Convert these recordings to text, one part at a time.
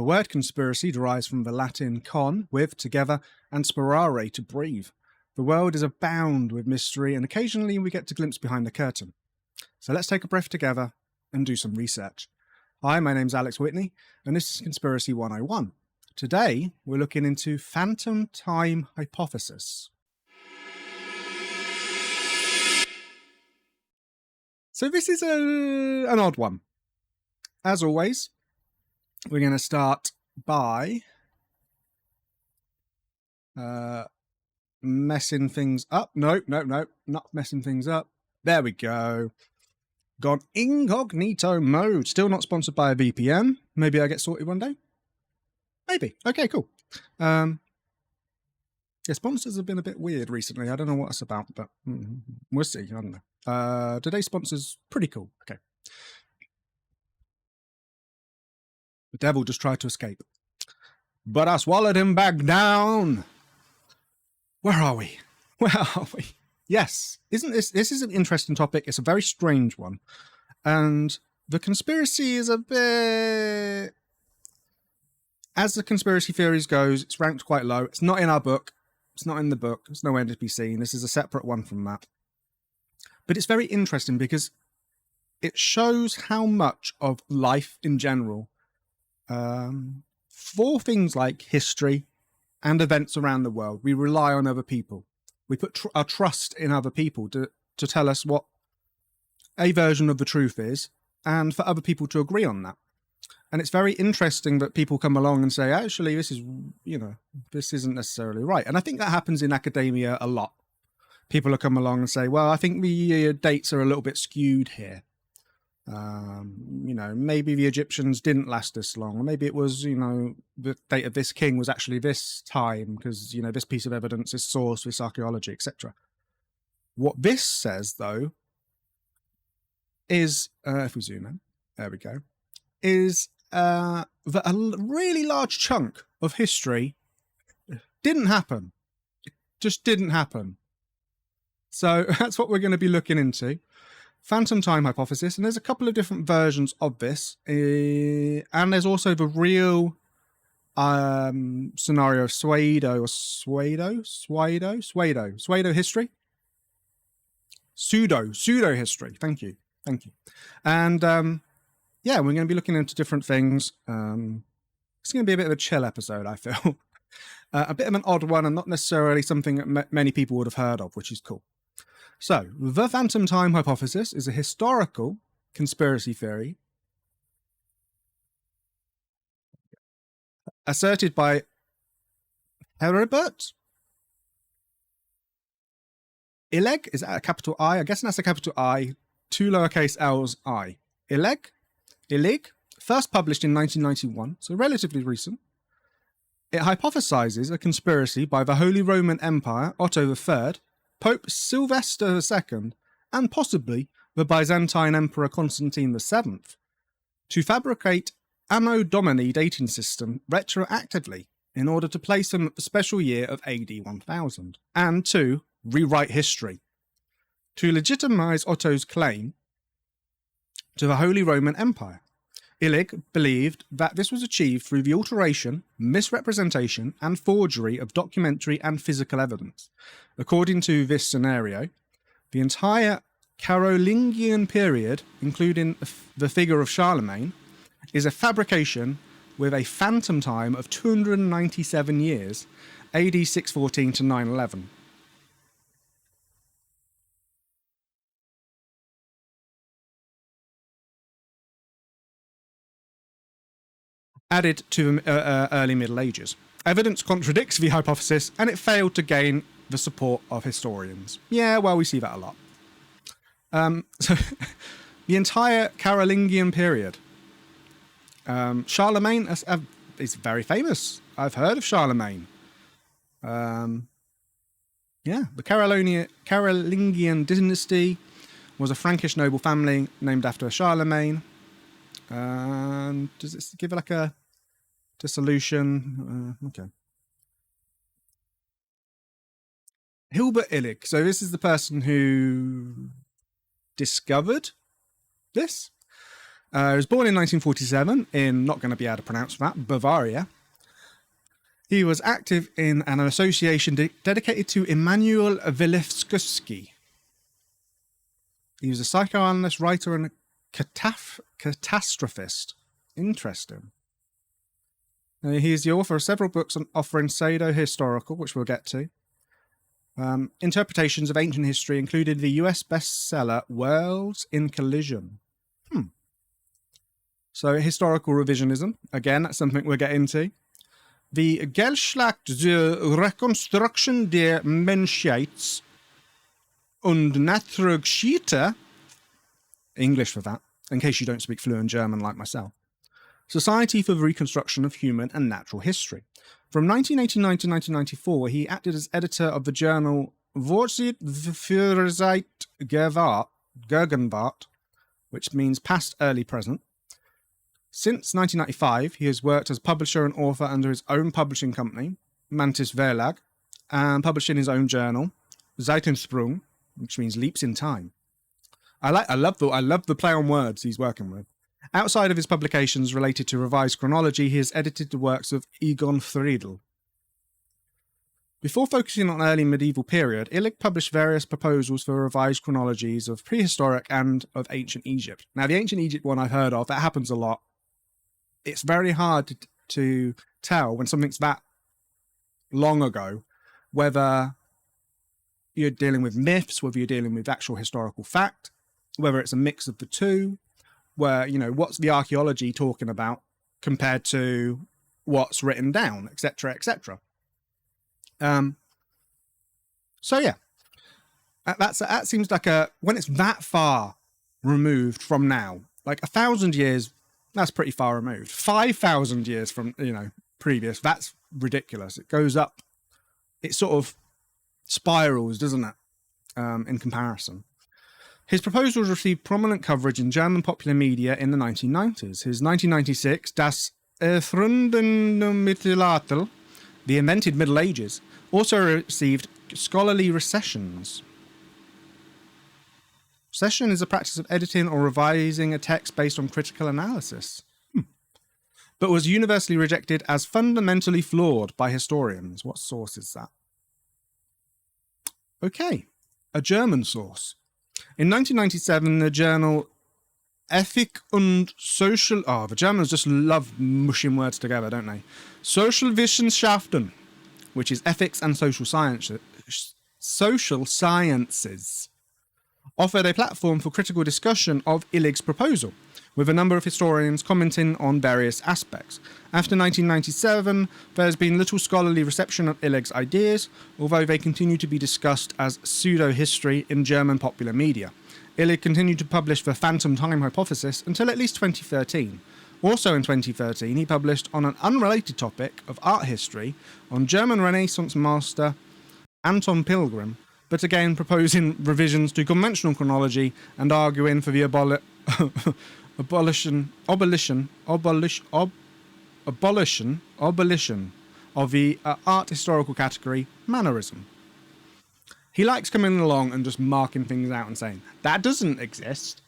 The word conspiracy derives from the Latin con, with, together, and sperare, to breathe. The world is abound with mystery, and occasionally we get to glimpse behind the curtain. So let's take a breath together and do some research. Hi, my name's Alex Witney, and this is Conspiracy 101. Today, we're looking into phantom time hypothesis. So this is an odd one. As always, we're going to start by messing things up. No, not messing things up. There we go. Gone incognito mode. Still not sponsored by a VPN. Maybe I get sorted one day. Maybe. Okay, cool. Yeah, sponsors have been a bit weird recently. I don't know what it's about, but we'll see. I don't know. Today's sponsor's pretty cool. Okay. The devil just tried to escape, but I swallowed him back down. Where are we? Where are we? Yes. Isn't this is an interesting topic. It's a very strange one. And the conspiracy is a bit, as the conspiracy theories goes, it's ranked quite low. It's not in our book. It's not in the book. It's nowhere to be seen. This is a separate one from that. But it's very interesting because it shows how much of life in general, for things like history and events around the world, we rely on other people. We put our trust in other people to tell us what a version of the truth is, and for other people to agree on that. And it's very interesting that people come along and say, actually, this is, this isn't necessarily right. And I think that happens in academia a lot. People will come along and say, well, I think the dates are a little bit skewed here. Maybe the Egyptians didn't last this long, or maybe it was, the date of this king was actually this time because, this piece of evidence is sourced, this archaeology, etc. What this says, though, is, if we zoom in, there we go, is that a really large chunk of history didn't happen. It just didn't happen. So that's what we're going to be looking into. Phantom time hypothesis, and there's a couple of different versions of this, and there's also the real scenario of pseudo history, pseudo history. Thank you, and yeah, we're going to be looking into different things. It's going to be a bit of a chill episode, I feel. A bit of an odd one, and not necessarily something that many people would have heard of, which is cool. So, the phantom time hypothesis is a historical conspiracy theory asserted by Herbert Illig. Is that a capital I? I guess that's a capital I, two lowercase l's I. Illig, first published in 1991, so relatively recent. It hypothesizes a conspiracy by the Holy Roman Empire, Otto III, Pope Sylvester II, and possibly the Byzantine Emperor Constantine VII, to fabricate Anno Domini dating system retroactively in order to place them at the special year of AD 1000, and to rewrite history, to legitimize Otto's claim to the Holy Roman Empire. Illig believed that this was achieved through the alteration, misrepresentation, and forgery of documentary and physical evidence. According to this scenario, the entire Carolingian period, including the figure of Charlemagne, is a fabrication with a phantom time of 297 years, AD 614 to 911. Added to the early Middle Ages. Evidence contradicts the hypothesis, and it failed to gain the support of historians. Yeah, well, we see that a lot. So the entire Carolingian period. Charlemagne is very famous. I've heard of Charlemagne. Yeah, the Carolingian dynasty was a Frankish noble family named after Charlemagne. Does it give like a dissolution? Okay. Hilbert Illig. So this is the person who discovered this. He was born in 1947 in, not going to be able to pronounce that, Bavaria. He was active in an association dedicated to Immanuel Wilewski. He was a psychoanalyst, writer, and a catastrophist. Interesting. He is the author of several books offering pseudo-historical, which we'll get to, interpretations of ancient history, including the US bestseller Worlds in Collision. So historical revisionism, again, that's something we'll get into. The Geschlecht zur Rekonstruktion der Menschheit und Naturgeschichte, English for that, in case you don't speak fluent German like myself. Society for the Reconstruction of Human and Natural History. From 1989 to 1994, he acted as editor of the journal Vorzeit für Zeit Gegenwart, which means past, early, present. Since 1995, he has worked as publisher and author under his own publishing company, Mantis Verlag, and publishing his own journal, Zeitensprung, which means leaps in time. I love the play on words he's working with. Outside of his publications related to revised chronology, he has edited the works of Egon Friedel. Before focusing on early medieval period, Illig published various proposals for revised chronologies of prehistoric and of ancient Egypt. Now, the ancient Egypt one I've heard of, that happens a lot. It's very hard to tell when something's that long ago, whether you're dealing with myths, whether you're dealing with actual historical fact, whether it's a mix of the two, where, what's the archaeology talking about compared to what's written down, etc., etc. So yeah, that seems like when it's that far removed from now, like 1,000 years, that's pretty far removed. 5,000 years from, previous, that's ridiculous. It goes up, it sort of spirals, doesn't it, in comparison. His proposals received prominent coverage in German popular media in the 1990s. His 1996 Das Erfundene The Invented Middle Ages, also received scholarly recensions. Recension is a practice of editing or revising a text based on critical analysis, but was universally rejected as fundamentally flawed by historians. What source is that? Okay, a German source. In 1997, the journal Ethik und Social... Oh, the Germans just love mushing words together, don't they? Sozialwissenschaften, which is ethics and social sciences, offered a platform for critical discussion of Illig's proposal, with a number of historians commenting on various aspects. After 1997, there has been little scholarly reception of Illig's ideas, although they continue to be discussed as pseudo-history in German popular media. Illig continued to publish the Phantom Time Hypothesis until at least 2013. Also in 2013, he published on an unrelated topic of art history on German Renaissance master Anton Pilgrim, but again proposing revisions to conventional chronology and arguing for the abolition of the art historical category mannerism. He likes coming along and just marking things out and saying, that doesn't exist.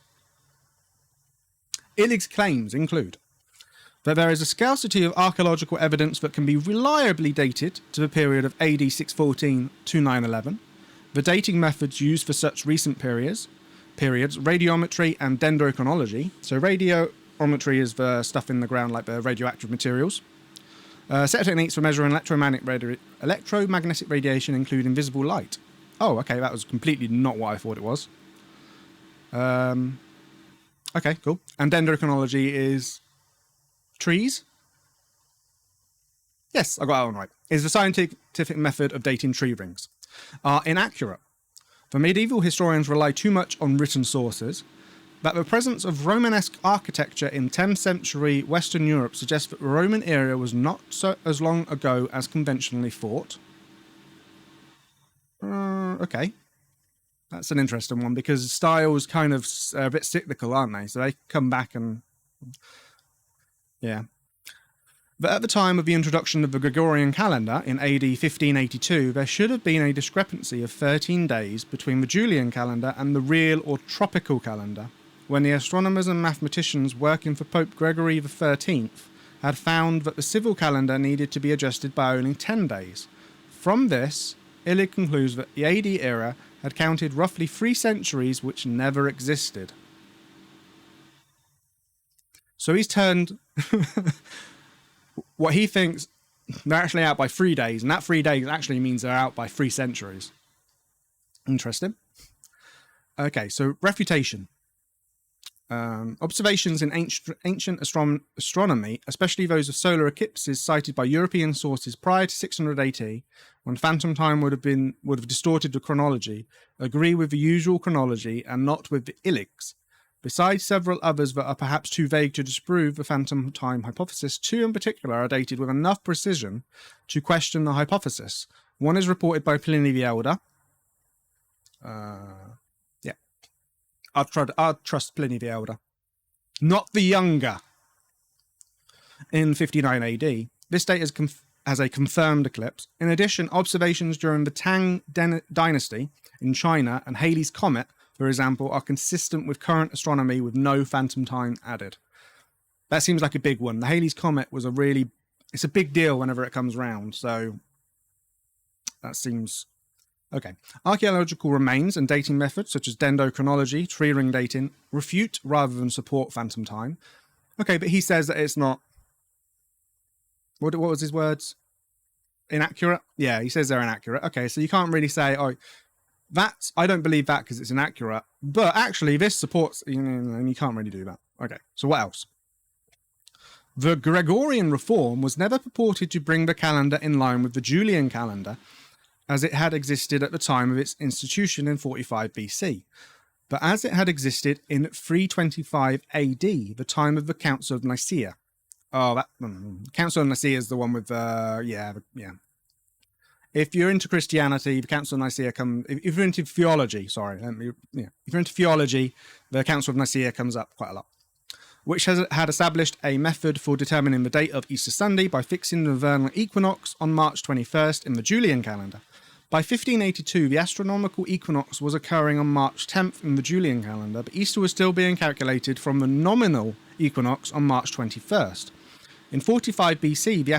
Illig's claims include that there is a scarcity of archaeological evidence that can be reliably dated to the period of AD 614 to 911. The dating methods used for such recent periods, radiometry and dendrochronology. So radiometry is the stuff in the ground like the radioactive materials. Set of techniques for measuring electromagnetic radiation, including visible light. Oh, okay, that was completely not what I thought it was. Okay, cool. And dendrochronology is trees? Yes, I got that one right. Is the scientific method of dating tree rings. Are inaccurate. The medieval historians rely too much on written sources. That the presence of Romanesque architecture in 10th century Western Europe suggests that the Roman era was not so as long ago as conventionally thought. Okay. That's an interesting one because styles kind of are a bit cyclical, aren't they? So they come back and... yeah. But at the time of the introduction of the Gregorian calendar in AD 1582, there should have been a discrepancy of 13 days between the Julian calendar and the real or tropical calendar, when the astronomers and mathematicians working for Pope Gregory XIII had found that the civil calendar needed to be adjusted by only 10 days. From this, Illig concludes that the AD era had counted roughly 3 centuries which never existed. So he's turned what he thinks they're actually out by 3 days, and that 3 days actually means they're out by 3 centuries. Interesting. Okay, so refutation. Observations in ancient astronomy, especially those of solar eclipses cited by European sources prior to 600 AD, when phantom time would have distorted the chronology, agree with the usual chronology and not with the Illigs. Besides several others that are perhaps too vague to disprove the phantom time hypothesis, 2 in particular are dated with enough precision to question the hypothesis. One is reported by Pliny the Elder. I'd trust Pliny the Elder, not the Younger. In 59 AD, this date has a confirmed eclipse. In addition, observations during the Tang dynasty in China and Halley's Comet, for example, are consistent with current astronomy with no phantom time added. That seems like a big one. The Halley's Comet was it's a big deal whenever it comes round, so that seems... Okay. Archaeological remains and dating methods such as dendrochronology, tree ring dating, refute rather than support phantom time. Okay, but he says that it's not... What was his words? Inaccurate? Yeah, he says they're inaccurate. Okay, so you can't really say, I don't believe that because it's inaccurate, but actually this supports... and you can't really do that. Okay, so what else? The Gregorian reform was never purported to bring the calendar in line with the Julian calendar, as it had existed at the time of its institution in 45 BC, but as it had existed in 325 AD, the time of the Council of Nicaea. Council of Nicaea is the one with yeah. If you're into Christianity, the Council of Nicaea if you're into theology, if you're into theology, the Council of Nicaea comes up quite a lot, which had established a method for determining the date of Easter Sunday by fixing the vernal equinox on March 21st in the Julian calendar. By 1582, the astronomical equinox was occurring on March 10th in the Julian calendar, but Easter was still being calculated from the nominal equinox on March 21st. In 45 BC, the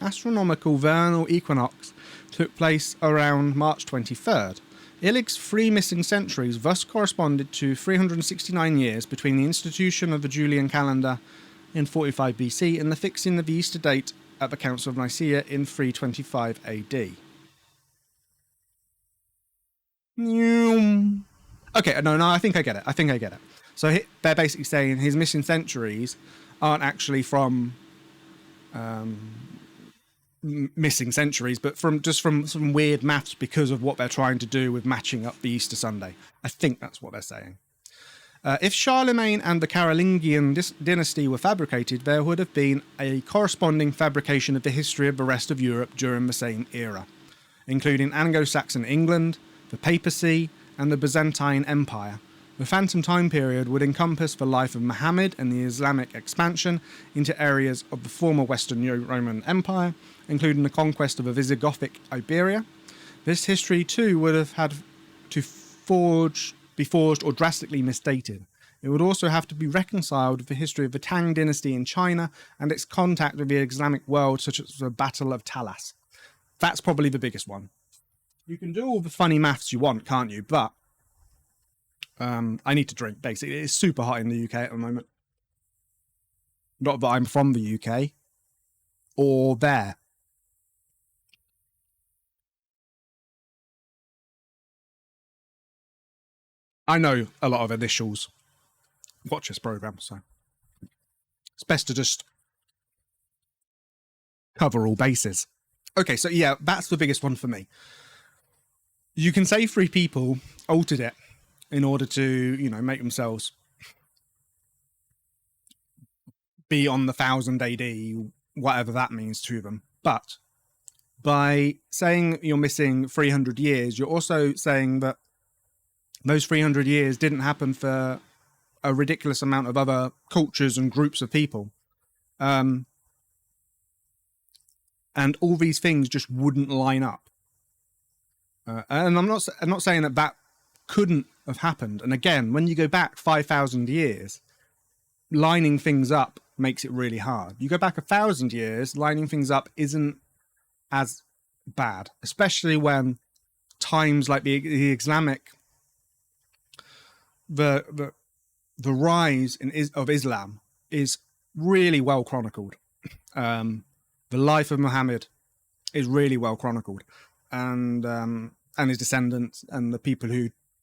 astronomical vernal equinox took place around March 23rd. Illig's 3 missing centuries thus corresponded to 369 years between the institution of the Julian calendar in 45 BC and the fixing of the Easter date at the Council of Nicaea in 325 AD. Okay, no, I think I get it. So they're basically saying his missing centuries aren't actually from missing centuries, but from some weird maths because of what they're trying to do with matching up the Easter Sunday. I think that's what they're saying. If Charlemagne and the Carolingian dynasty were fabricated, there would have been a corresponding fabrication of the history of the rest of Europe during the same era, including Anglo-Saxon England, the papacy, and the Byzantine Empire. The phantom time period would encompass the life of Muhammad and the Islamic expansion into areas of the former Western Roman Empire, including the conquest of a Visigothic Iberia. This history too would have had to be forged or drastically misdated. It would also have to be reconciled with the history of the Tang dynasty in China and its contact with the Islamic world, such as the Battle of Talas. That's probably the biggest one. You can do all the funny maths you want, can't you? But I need to drink, basically. It's super hot in the UK at the moment. Not that I'm from the UK. Or there. I know a lot of initials watch this program, so it's best to just cover all bases. Okay, so yeah, that's the biggest one for me. You can say 3 people altered it in order to, make themselves be on the 1000 AD, whatever that means to them. But by saying you're missing 300 years, you're also saying that those 300 years didn't happen for a ridiculous amount of other cultures and groups of people. And all these things just wouldn't line up. And I'm not saying that couldn't have happened. And again, when you go back 5,000 years, lining things up makes it really hard. You go back 1,000 years, lining things up isn't as bad, especially when times like the Islamic, the rise of Islam is really well chronicled. The life of Muhammad is really well chronicled, and his descendants and the people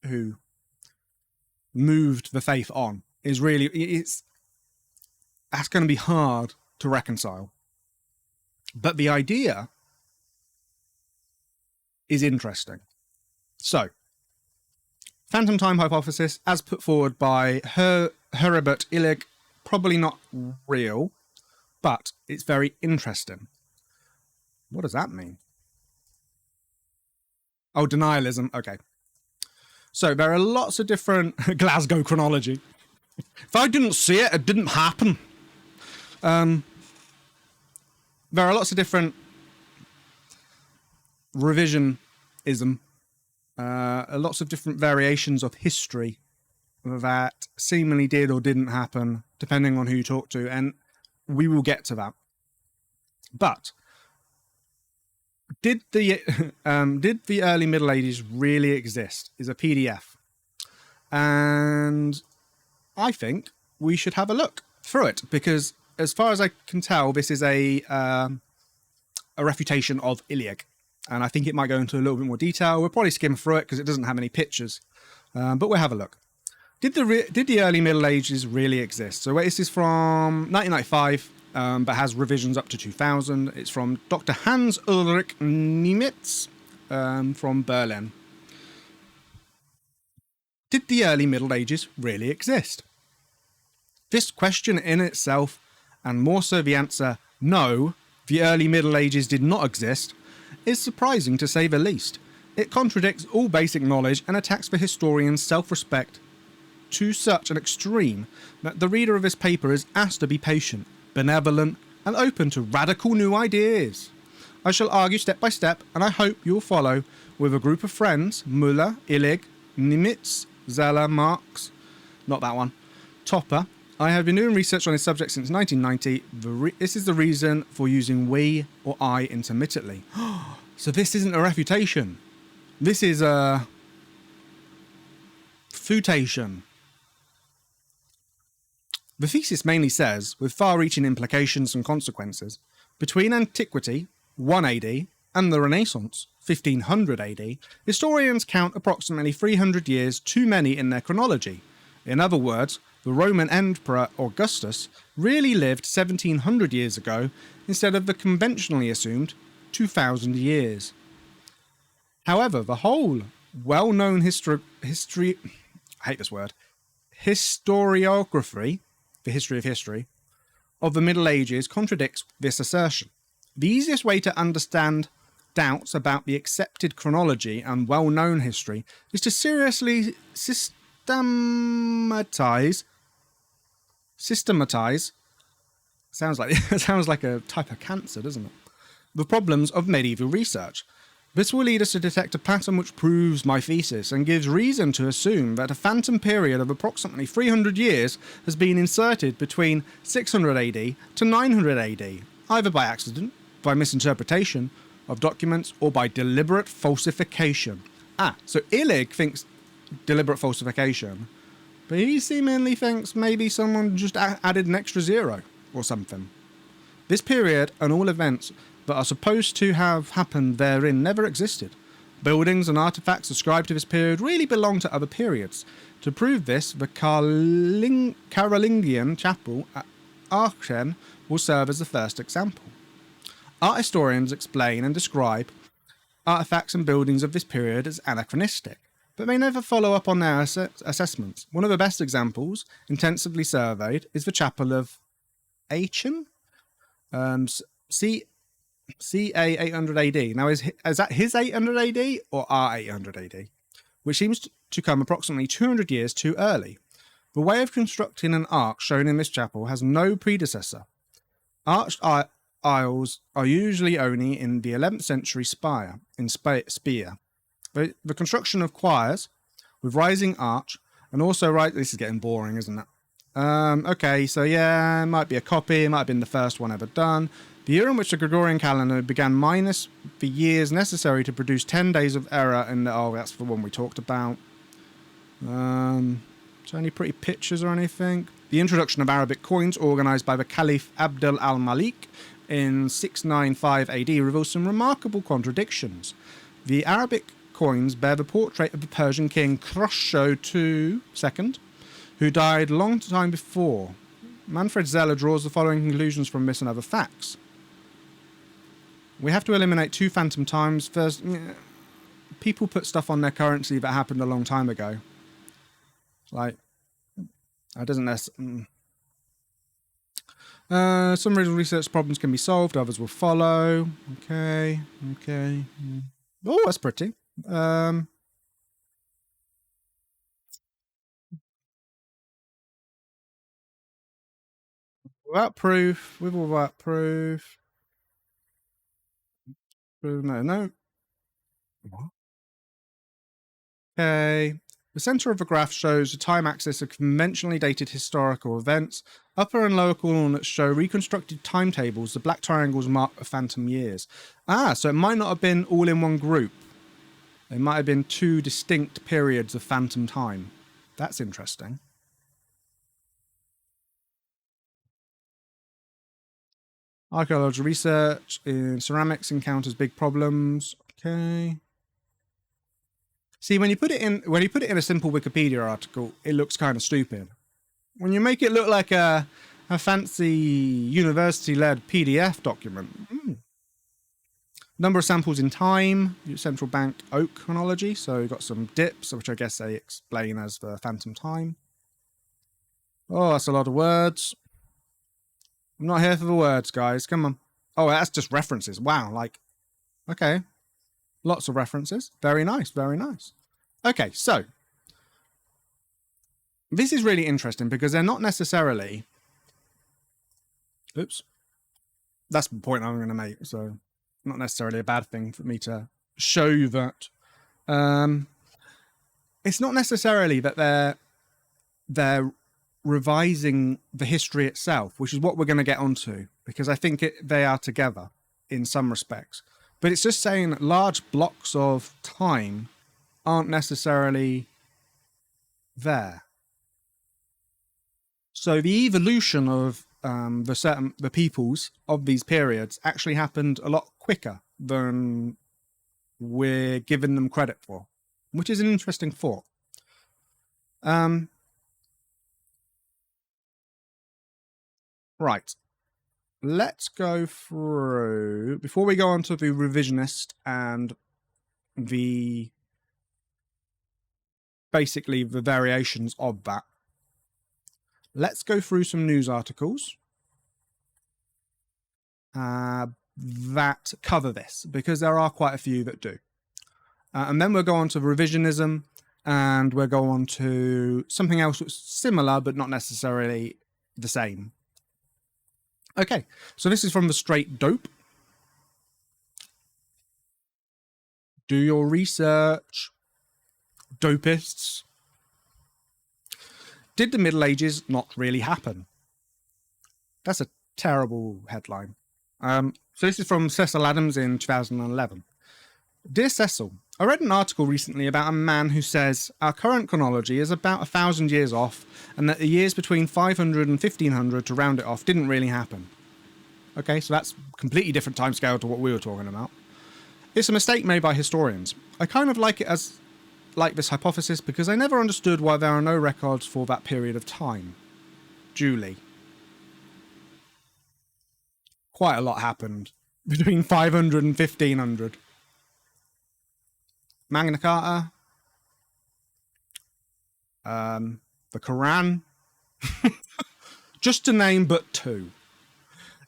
who moved the faith on is really, that's going to be hard to reconcile. But the idea is interesting. So, phantom time hypothesis, as put forward by Herbert Illig, probably not real, but it's very interesting. What does that mean? Oh, denialism. Okay. So there are lots of different Glasgow chronology. If I didn't see it, it didn't happen. There are lots of different revisionism, lots of different variations of history that seemingly did or didn't happen, depending on who you talk to, and we will get to that. But did the early Middle Ages really exist? Is a PDF, and I think we should have a look through it, because as far as I can tell, this is a refutation of Illig, and I think it might go into a little bit more detail. We'll probably skim through it because it doesn't have any pictures, but we'll have a look. Did the early Middle Ages really exist? So this is from 1995, but has revisions up to 2000. It's from Dr. Hans Ulrich Niemitz from Berlin. Did the early Middle Ages really exist? This question in itself, and more so the answer, no, the early Middle Ages did not exist, is surprising to say the least. It contradicts all basic knowledge and attacks the historian's self-respect to such an extreme that the reader of this paper is asked to be patient, benevolent, and open to radical new ideas. I shall argue step by step, and I hope you'll follow with a group of friends: Müller, Illig, Nimitz, Zeller, Marx, not that one, Topper. I have been doing research on this subject since 1990. This is the reason for using we or I intermittently. So this isn't a refutation. This is a futation. The thesis mainly says, with far-reaching implications and consequences, between antiquity, 1 AD, and the Renaissance, 1500 AD, historians count approximately 300 years too many in their chronology. In other words, the Roman Emperor Augustus really lived 1700 years ago instead of the conventionally assumed 2000 years. However, the whole well-known historiography, the history of history, of the Middle Ages contradicts this assertion. The easiest way to understand doubts about the accepted chronology and well-known history is to seriously systematize. Sounds like a type of cancer, doesn't it? The problems of medieval research. This will lead us to detect a pattern which proves my thesis and gives reason to assume that a phantom period of approximately 300 years has been inserted between 600 AD to 900 AD, either by accident, by misinterpretation of documents, or by deliberate falsification. So Illig thinks deliberate falsification, but he seemingly thinks maybe someone just added an extra zero or something. This period and all events that are supposed to have happened therein never existed. Buildings and artifacts ascribed to this period really belong to other periods. To prove this, the Carolingian chapel at Aachen will serve as the first example. Art historians explain and describe artifacts and buildings of this period as anachronistic, but may never follow up on their assessments. One of the best examples, intensively surveyed, is the chapel of Aachen, CA 800 AD. Now, is that his 800 AD or our 800 AD? Which seems to come approximately 200 years too early. The way of constructing an arch shown in this chapel has no predecessor. Arched aisles are usually only in the 11th century spear. The construction of choirs with rising arch, and also this is getting boring, isn't it? Okay, so yeah, it might be a copy, it might have been the first one ever done. The year in which the Gregorian calendar began minus the years necessary to produce 10 days of error in the... Oh, that's the one we talked about. So any pretty pictures or anything? The introduction of Arabic coins organised by the Caliph Abd al-Malik in 695 AD reveals some remarkable contradictions. The Arabic coins bear the portrait of the Persian king Khosrow II, who died a long time before. Manfred Zeller draws the following conclusions from this and other facts. We have to eliminate 2 phantom times. First, people put stuff on their currency that happened a long time ago. Like, that doesn't necessarily... some research problems can be solved, others will follow. Okay. Oh, that's pretty. Without proof, with or without proof. No. What? Okay. The center of the graph shows the time axis of conventionally dated historical events. Upper and lower coordinates show reconstructed timetables. The black triangles mark the phantom years. So it might not have been all in one group. It might have been 2 distinct periods of phantom time. That's interesting. Archaeological research in ceramics encounters big problems. Okay. See, when you put it in a simple Wikipedia article, it looks kind of stupid. When you make it look like a fancy university-led PDF document. Number of samples in time, central bank oak chronology. So you've got some dips, which I guess they explain as the phantom time. Oh, that's a lot of words. I'm not here for the words, guys. Come on. Oh, that's just references. Wow, okay. Lots of references. Very nice, very nice. Okay, so this is really interesting because they're not necessarily... Oops. That's the point I'm going to make. So not necessarily a bad thing for me to show you that. It's not necessarily that they're revising the history itself, which is what we're going to get onto, because I think they are together in some respects. But it's just saying that large blocks of time aren't necessarily there. So the evolution of the peoples of these periods actually happened a lot quicker than we're giving them credit for, which is an interesting thought. Right. Let's go through, before we go on to the revisionist and basically the variations of that, let's go through some news articles that cover this, because there are quite a few that do. And then we'll go on to revisionism, and we'll go on to something else that's similar, but not necessarily the same. Okay, so this is from the Straight Dope. Do your research, dopists. Did the Middle Ages not really happen? That's a terrible headline. So this is from Cecil Adams in 2011. Dear Cecil, I read an article recently about a man who says our current chronology is about 1,000 years off, and that the years between 500 and 1500, to round it off, didn't really happen. Okay, so that's a completely different timescale to what we were talking about. It's a mistake made by historians. I kind of like this hypothesis because I never understood why there are no records for that period of time. Julie. Quite a lot happened between 500 and 1500. Magna Carta, the Quran, just to name but 2.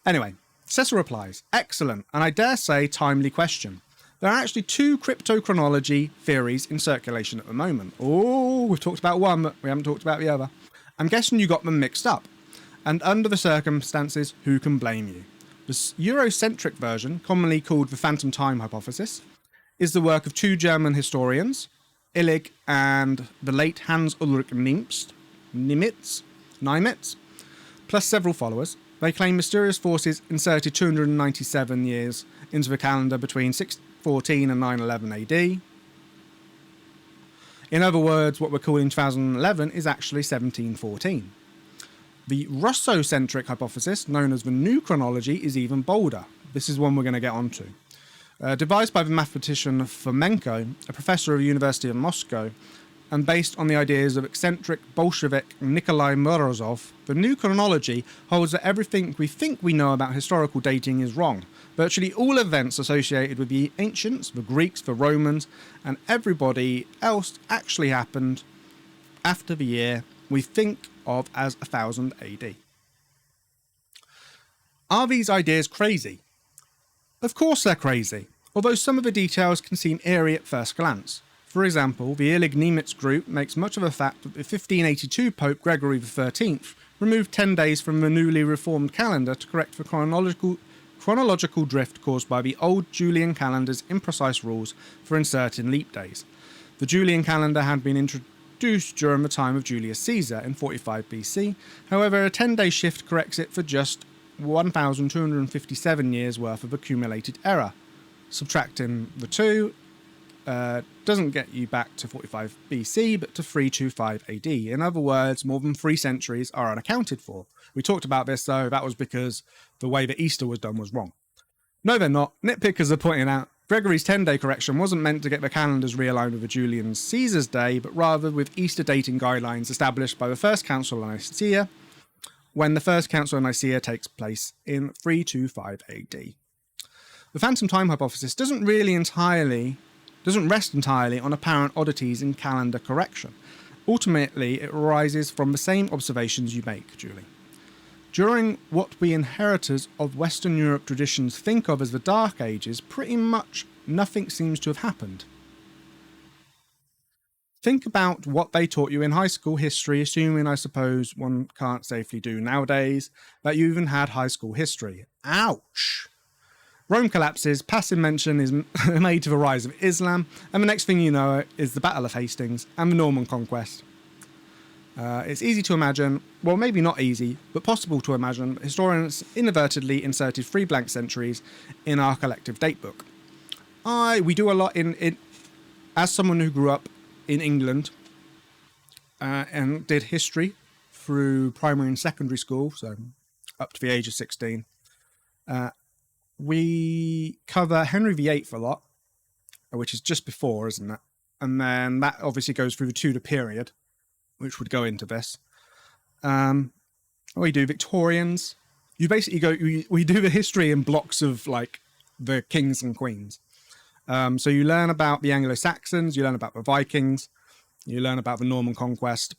Anyway, Cecil replies, excellent, and I dare say timely question. There are actually 2 cryptochronology theories in circulation at the moment. Oh, we've talked about one, but we haven't talked about the other. I'm guessing you got them mixed up. And under the circumstances, who can blame you? The Eurocentric version, commonly called the phantom time hypothesis, is the work of 2 German historians, Illig and the late Hans Ulrich Nimitz, plus several followers. They claim mysterious forces inserted 297 years into the calendar between 614 and 911 AD. In other words, what we're calling 2011 is actually 1714. The Russo-centric hypothesis, known as the new chronology, is even bolder. This is one we're going to get onto. Devised by the mathematician Fomenko, a professor of the University of Moscow, and based on the ideas of eccentric Bolshevik Nikolai Morozov, the new chronology holds that everything we think we know about historical dating is wrong. Virtually all events associated with the ancients, the Greeks, the Romans, and everybody else actually happened after the year we think of as 1000 AD. Are these ideas crazy? Of course they're crazy, although some of the details can seem eerie at first glance. For example, the Illig-Nimitz group makes much of the fact that the 1582 Pope Gregory XIII removed 10 days from the newly reformed calendar to correct the chronological drift caused by the old Julian calendar's imprecise rules for inserting leap days. The Julian calendar had been introduced during the time of Julius Caesar in 45 BC, however a 10-day shift corrects it for just 1,257 years worth of accumulated error. Subtracting the two doesn't get you back to 45 BC, but to 325 AD. In other words, more than 3 centuries are unaccounted for. We talked about this, though. That was because the way that Easter was done was wrong. No, they're not. Nitpickers are pointing out Gregory's 10-day correction wasn't meant to get the calendars realigned with the Julian Caesar's day, but rather with Easter dating guidelines established by the First Council of Nicaea, when the First Council of Nicaea takes place in 325 AD. The phantom time hypothesis doesn't rest entirely on apparent oddities in calendar correction. Ultimately, it arises from the same observations you make, Julie. During what we inheritors of Western Europe traditions think of as the Dark Ages, pretty much nothing seems to have happened. Think about what they taught you in high school history, assuming, I suppose, one can't safely do nowadays, that you even had high school history. Ouch! Rome collapses, passive mention is made to the rise of Islam, and the next thing you know is the Battle of Hastings and the Norman Conquest. It's easy to imagine, well maybe not easy, but possible to imagine, historians inadvertently inserted 3 blank centuries in our collective datebook. We do a lot in as someone who grew up in England and did history through primary and secondary school, so up to the age of 16, we cover Henry VIII a lot, which is just before, isn't it? And then that obviously goes through the Tudor period, which would go into this. We do Victorians. You basically we do the history in blocks of like the kings and queens. So you learn about the Anglo-Saxons, you learn about the Vikings, you learn about the Norman Conquest,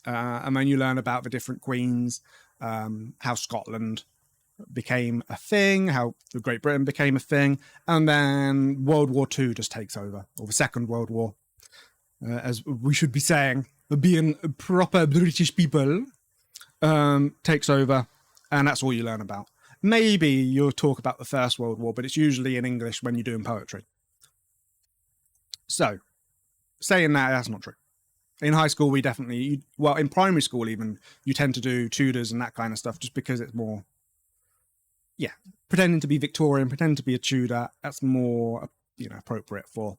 and then you learn about the different queens, how Scotland became a thing, how Great Britain became a thing, and then World War II just takes over, or the Second World War, as we should be saying, being proper British people, takes over, and that's all you learn about. Maybe you'll talk about the First World War, but it's usually in English when you're doing poetry. So, saying that, that's not true. In high school, we definitely, well, in primary school even, you tend to do Tudors and that kind of stuff just because it's more, pretending to be Victorian, pretending to be a Tudor, that's more, appropriate for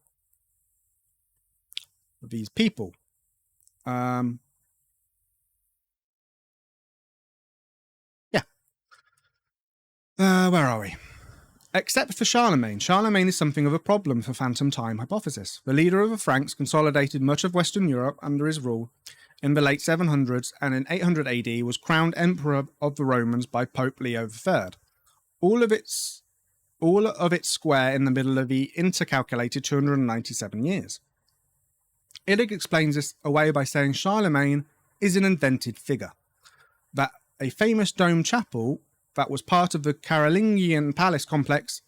these people. Where are we? Except for Charlemagne. Charlemagne is something of a problem for phantom time hypothesis. The leader of the Franks consolidated much of Western Europe under his rule in the late 700s, and in 800 AD was crowned emperor of the Romans by Pope Leo III. All of it square in the middle of the intercalculated 297 years. Illig explains this away by saying Charlemagne is an invented figure, that a famous dome chapel that was part of the Carolingian palace complex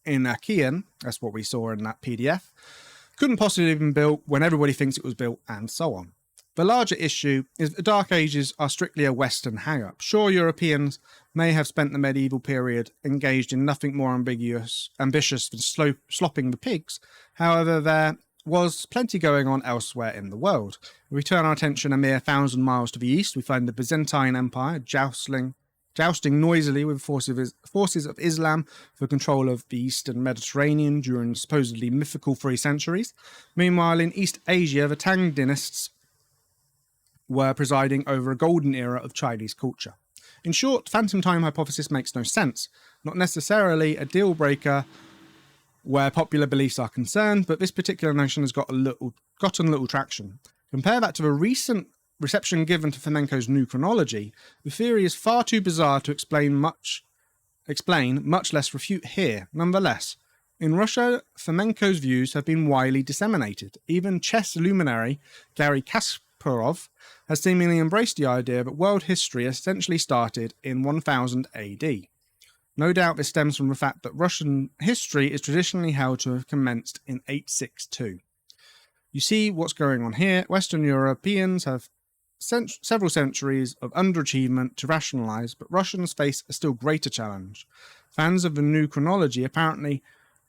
in Achaean, that's what we saw in that PDF, couldn't possibly have been built when everybody thinks it was built, and so on. The larger issue is that the Dark Ages are strictly a Western hang-up. Sure, Europeans may have spent the medieval period engaged in nothing more ambitious than slopping the pigs. However, their was plenty going on elsewhere in the world. If we turn our attention a mere 1,000 miles to the east, we find the Byzantine Empire jousting noisily with forces of Islam for control of the Eastern Mediterranean during supposedly mythical 3 centuries. Meanwhile, in East Asia, the Tang dynasts were presiding over a golden era of Chinese culture. In short, phantom time hypothesis makes no sense. Not necessarily a deal breaker where popular beliefs are concerned, but this particular notion has gotten little traction. Compare that to the recent reception given to Fomenko's new chronology. The theory is far too bizarre to explain, much less refute here. Nonetheless, in Russia, Fomenko's views have been widely disseminated. Even chess luminary Garry Kasparov has seemingly embraced the idea that world history essentially started in 1000 AD. No doubt this stems from the fact that Russian history is traditionally held to have commenced in 862. You see what's going on here. Western Europeans have several centuries of underachievement to rationalize, but Russians face a still greater challenge. Fans of the new chronology apparently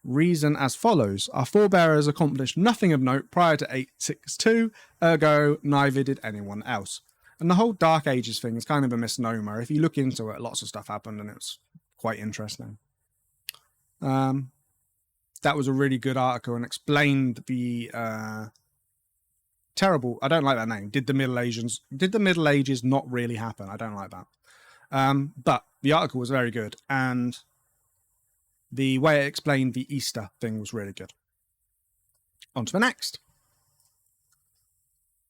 reason as follows. Our forebears accomplished nothing of note prior to 862, ergo neither did anyone else. And the whole Dark Ages thing is kind of a misnomer. If you look into it, lots of stuff happened and it was quite interesting. That was a really good article and explained the terrible, I don't like that name, did the Middle Ages not really happen? I don't like that. But the article was very good, and the way it explained the Easter thing was really good. On to the next.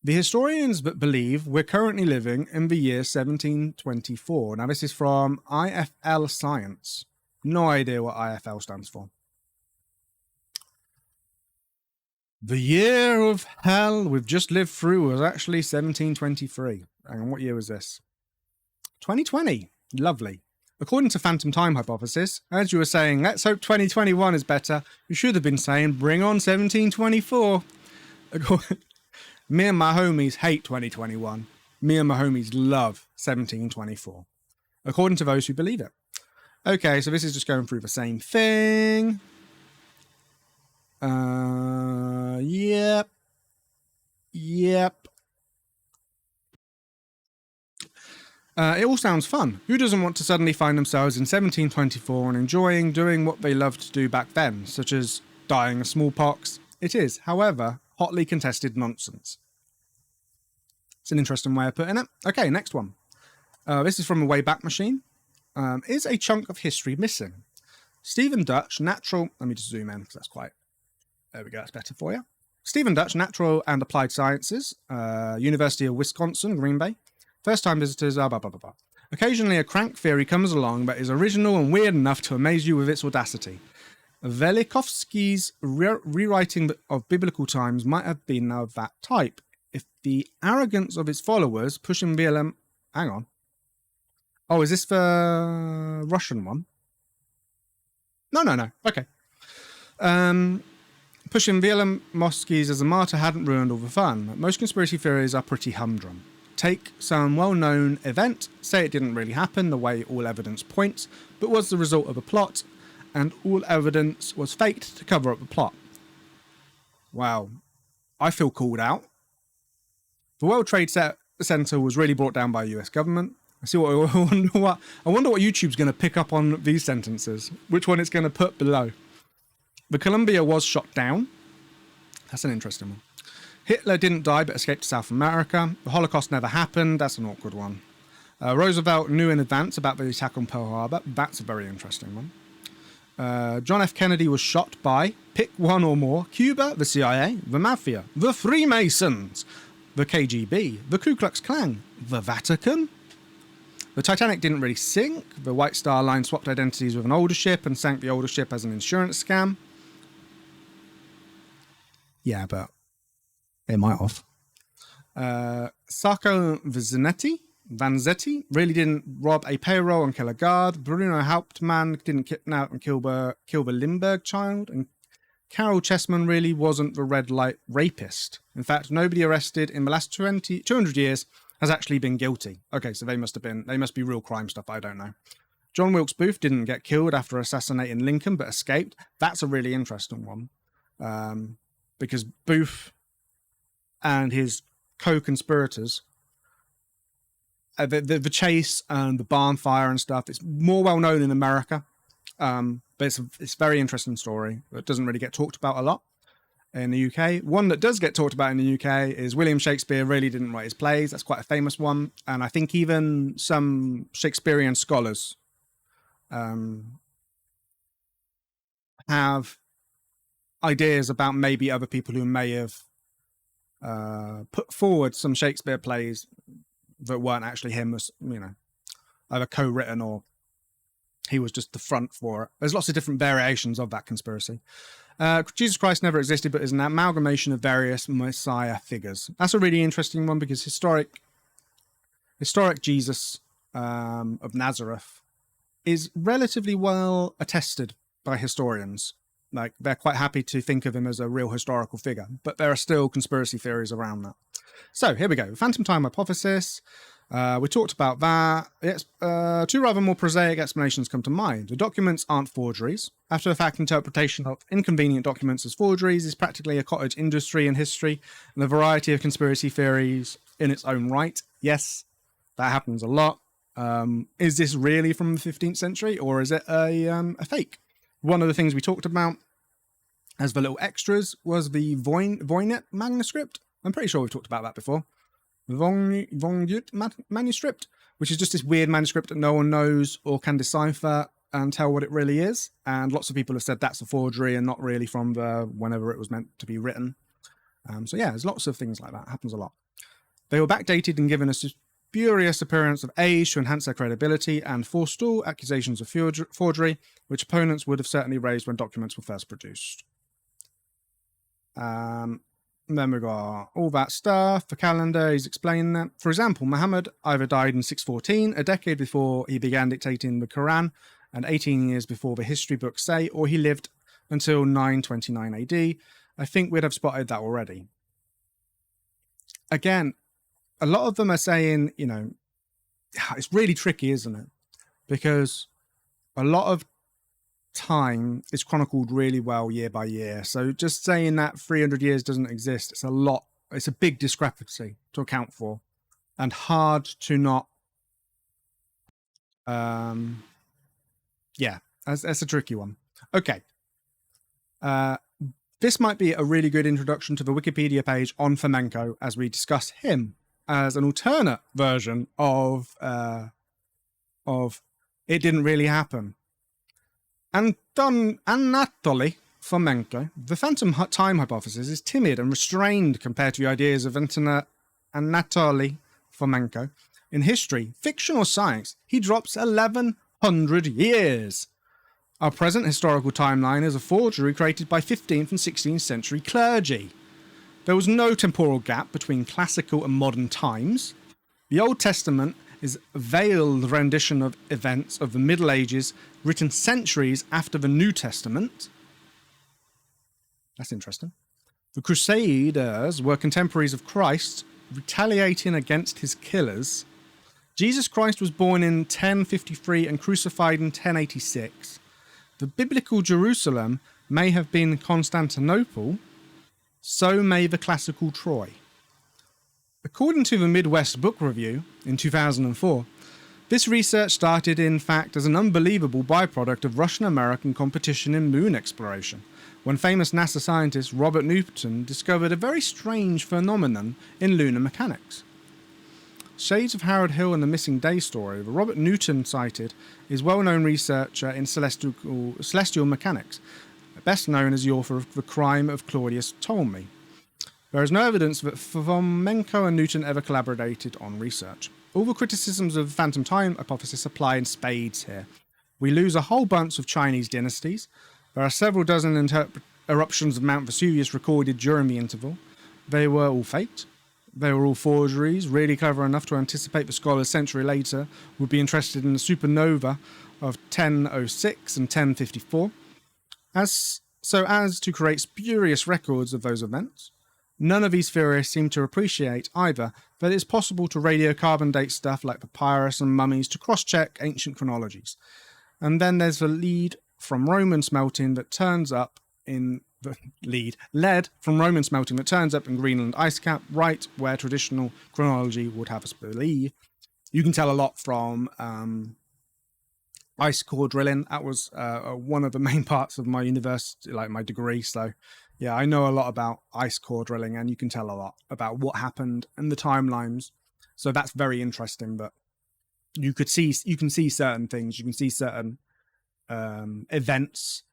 The historians believe we're currently living in the year 1724. Now, this is from IFL Science. No idea what IFL stands for. The year of hell we've just lived through was actually 1723. Hang on, what year was this? 2020. Lovely. According to Phantom Time Hypothesis, as you were saying, let's hope 2021 is better. You should have been saying, bring on 1724. Me and my homies hate 2021. Me and my homies love 1724. According to those who believe it. Okay, so this is just going through the same thing. Yep. It all sounds fun. Who doesn't want to suddenly find themselves in 1724 and enjoying doing what they loved to do back then, such as dying of smallpox? It is, however, hotly contested nonsense. It's an interesting way of putting it. Okay, next one. This is from a Wayback Machine. Is a chunk of history missing? Stephen Dutch, natural... Let me just zoom in, because that's quite... There we go, that's better for you. Stephen Dutch, Natural and Applied Sciences, University of Wisconsin, Green Bay. First-time visitors, blah, blah, blah, blah. Occasionally a crank theory comes along that is original and weird enough to amaze you with its audacity. Velikovsky's rewriting of biblical times might have been of that type. If the arrogance of its followers pushing VLM... Hang on. Oh, is this the Russian one? No. Okay. Pushing VLM Moskies as a martyr hadn't ruined all the fun. Most conspiracy theories are pretty humdrum. Take some well-known event, say it didn't really happen the way all evidence points, but was the result of a plot, and all evidence was faked to cover up the plot. Wow. I feel called out. The World Trade Center was really brought down by the US government. I wonder what YouTube's going to pick up on these sentences. Which one it's going to put below. The Columbia was shot down. That's an interesting one. Hitler didn't die but escaped to South America. The Holocaust never happened. That's an awkward one. Roosevelt knew in advance about the attack on Pearl Harbor. That's a very interesting one. John F. Kennedy was shot by, pick one or more, Cuba, the CIA, the Mafia, the Freemasons, the KGB, the Ku Klux Klan, the Vatican. The Titanic didn't really sink. The White Star Line swapped identities with an older ship and sank the older ship as an insurance scam. Yeah, but it might have. Sarko Vanzetti really didn't rob a payroll and kill a guard. Bruno Hauptmann didn't kidnap and kill the Limburg child. And Carol Chessman really wasn't the red light rapist. In fact, nobody arrested in the last 200 years has actually been guilty. Okay, so they must be real crime stuff, I don't know. John Wilkes Booth didn't get killed after assassinating Lincoln, but escaped. That's a really interesting one. because Booth and his co-conspirators, the chase and the barn fire and stuff, it's more well known in America, but it's a very interesting story that doesn't really get talked about a lot in the UK. One that does get talked about in the UK is William Shakespeare really didn't write his plays. That's quite a famous one, and I think even some Shakespearean scholars have ideas about maybe other people who may have put forward some Shakespeare plays that weren't actually him, as either co-written or he was just the front for it. There's lots of different variations of that conspiracy. Jesus Christ never existed, but is an amalgamation of various Messiah figures. That's a really interesting one because historic Jesus of Nazareth is relatively well attested by historians. Like, they're quite happy to think of him as a real historical figure, but there are still conspiracy theories around that. So here we go. Phantom time hypothesis. We talked about that. Two rather more prosaic explanations come to mind. The documents aren't forgeries. After the fact interpretation of inconvenient documents as forgeries is practically a cottage industry in history, and a variety of conspiracy theories in its own right. Yes, that happens a lot. Is this really from the 15th century, or is it a fake? One of the things we talked about as the little extras was the Voynich manuscript. I'm pretty sure we've talked about that before. The Voynich manuscript, which is just this weird manuscript that no one knows or can decipher and tell what it really is. And lots of people have said that's a forgery and not really from whenever it was meant to be written. So yeah, there's lots of things like that. It happens a lot. They were backdated and given a spurious appearance of age to enhance their credibility and forestall accusations of forgery, which opponents would have certainly raised when documents were first produced. Then we got all that stuff. The calendar, he's explaining that. For example, Muhammad either died in 614, a decade before he began dictating the Quran, and 18 years before the history books say, or he lived until 929 AD. I think we'd have spotted that already. Again, a lot of them are saying, it's really tricky, isn't it? Because a lot of time is chronicled really well year by year. So just saying that 300 years doesn't exist, it's a big discrepancy to account for, and hard to not, that's a tricky one. Okay. This might be a really good introduction to the Wikipedia page on Fomenko as we discuss him as an alternate version of it didn't really happen. Anatoly Fomenko, the phantom time hypothesis is timid and restrained compared to the ideas of Anatoly Fomenko. In history, fiction or science, he drops 1100 years. Our present historical timeline is a forgery created by 15th and 16th century clergy. There was no temporal gap between classical and modern times. The Old Testament is a veiled rendition of events of the Middle Ages written centuries after the New Testament. That's interesting. The Crusaders were contemporaries of Christ, retaliating against his killers. Jesus Christ was born in 1053 and crucified in 1086. The biblical Jerusalem may have been Constantinople, so may the classical Troy. According to the Midwest Book Review in 2004, this research started in fact as an unbelievable byproduct of Russian-American competition in moon exploration, when famous NASA scientist Robert Newton discovered a very strange phenomenon in lunar mechanics. Shades of Harold Hill and the Missing Day story, the Robert Newton cited is well-known researcher in celestial mechanics, best known as the author of The Crime of Claudius Ptolemy. There is no evidence that Fomenko and Newton ever collaborated on research. All the criticisms of the phantom time hypothesis apply in spades here. We lose a whole bunch of Chinese dynasties. There are several dozen eruptions of Mount Vesuvius recorded during the interval. They were all faked. They were all forgeries, really clever enough to anticipate the scholars a century later would be interested in the supernova of 1006 and 1054, as to create spurious records of those events. None of these theorists seem to appreciate either that it is possible to radiocarbon date stuff like papyrus and mummies to cross-check ancient chronologies. And then there's the lead from Roman smelting that turns up in lead from Roman smelting that turns up in Greenland ice cap, right where traditional chronology would have us believe. You can tell a lot from ice core drilling. That was one of the main parts of my university, like my degree. So yeah, I know a lot about ice core drilling, and you can tell a lot about what happened and the timelines. So that's very interesting. But you can see certain things. You can see certain events,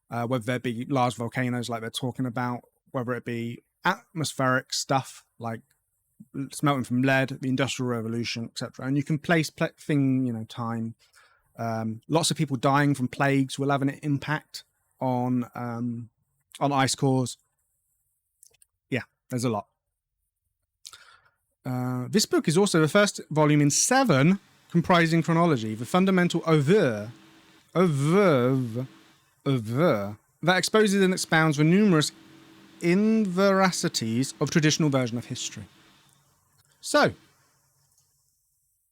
whether there be large volcanoes like they're talking about, whether it be atmospheric stuff like smelting from lead, the Industrial Revolution, etc. And you can place time. Lots of people dying from plagues will have an impact on ice cores. Yeah, there's a lot. This book is also the first volume in 7 comprising chronology, the fundamental oeuvre that exposes and expounds the numerous inveracities of traditional version of history. So,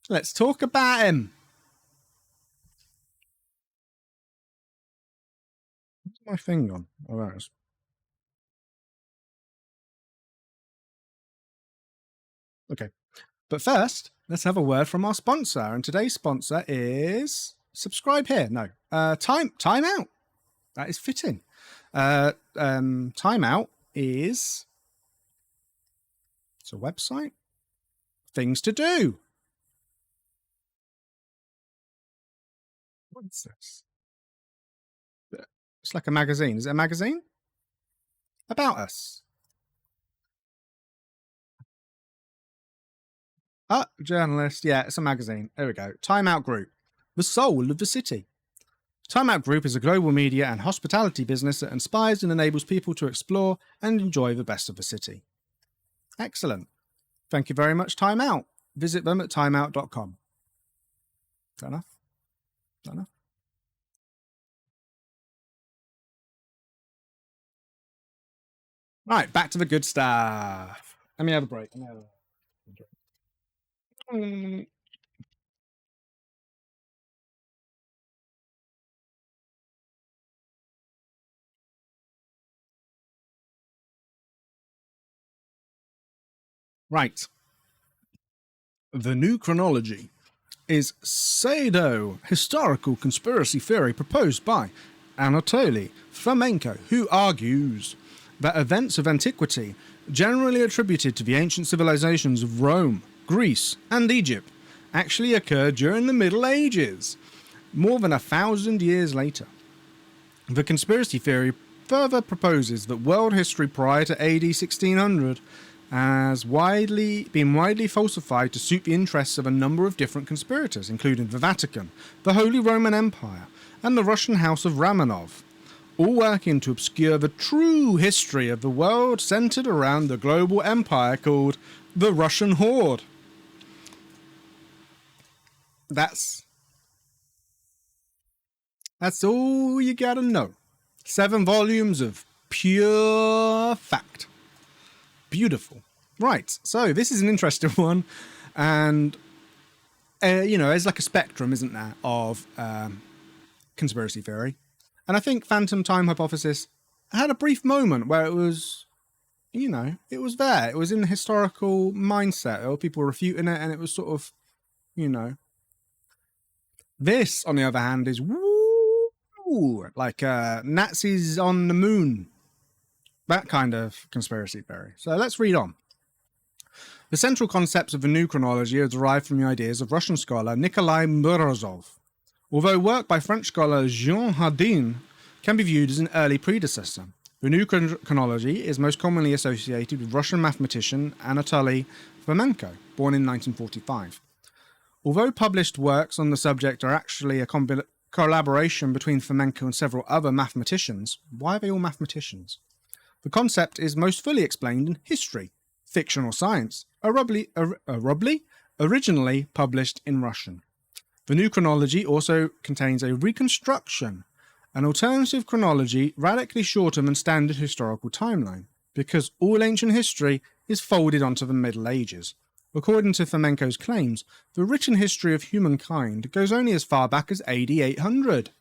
let's talk about him. What's my thing on? Oh, there it is. Okay. But first, let's have a word from our sponsor. And today's sponsor is Subscribe Here. No. Time Out. That is fitting. Time Out is... It's a website. Things to do. What's this? It's like a magazine. Is it a magazine? About us. Journalist. Yeah, it's a magazine. There we go. Time Out Group. The soul of the city. Time Out Group is a global media and hospitality business that inspires and enables people to explore and enjoy the best of the city. Excellent. Thank you very much, Time Out. Visit them at timeout.com. Fair enough? Fair enough? Right, back to the good stuff. Let me have a break. Right. The new chronology is pseudo-historical conspiracy theory proposed by Anatoly Fomenko, who argues that events of antiquity, generally attributed to the ancient civilizations of Rome, Greece, and Egypt, actually occurred during the Middle Ages, more than 1,000 years later. The conspiracy theory further proposes that world history prior to AD 1600 has been widely falsified to suit the interests of a number of different conspirators, including the Vatican, the Holy Roman Empire, and the Russian House of Romanov, all working to obscure the true history of the world centered around the global empire called the Russian Horde. That's all you gotta know. 7 volumes of pure fact. Beautiful. Right, so this is an interesting one, and there's like a spectrum, isn't there, of conspiracy theory. And I think Phantom Time Hypothesis had a brief moment where it was, it was there. It was in the historical mindset. There were people refuting it, and it was sort of, This, on the other hand, is like Nazis on the moon. That kind of conspiracy theory. So let's read on. The central concepts of the new chronology are derived from the ideas of Russian scholar Nikolai Morozov. Although work by French scholar Jean Hardin can be viewed as an early predecessor, the new chronology is most commonly associated with Russian mathematician Anatoly Fomenko, born in 1945. Although published works on the subject are actually a collaboration between Fomenko and several other mathematicians, why are they all mathematicians? The concept is most fully explained in history, fiction or science, originally published in Russian. The new chronology also contains a reconstruction, an alternative chronology radically shorter than standard historical timeline, because all ancient history is folded onto the Middle Ages. According to Fomenko's claims, the written history of humankind goes only as far back as AD 800.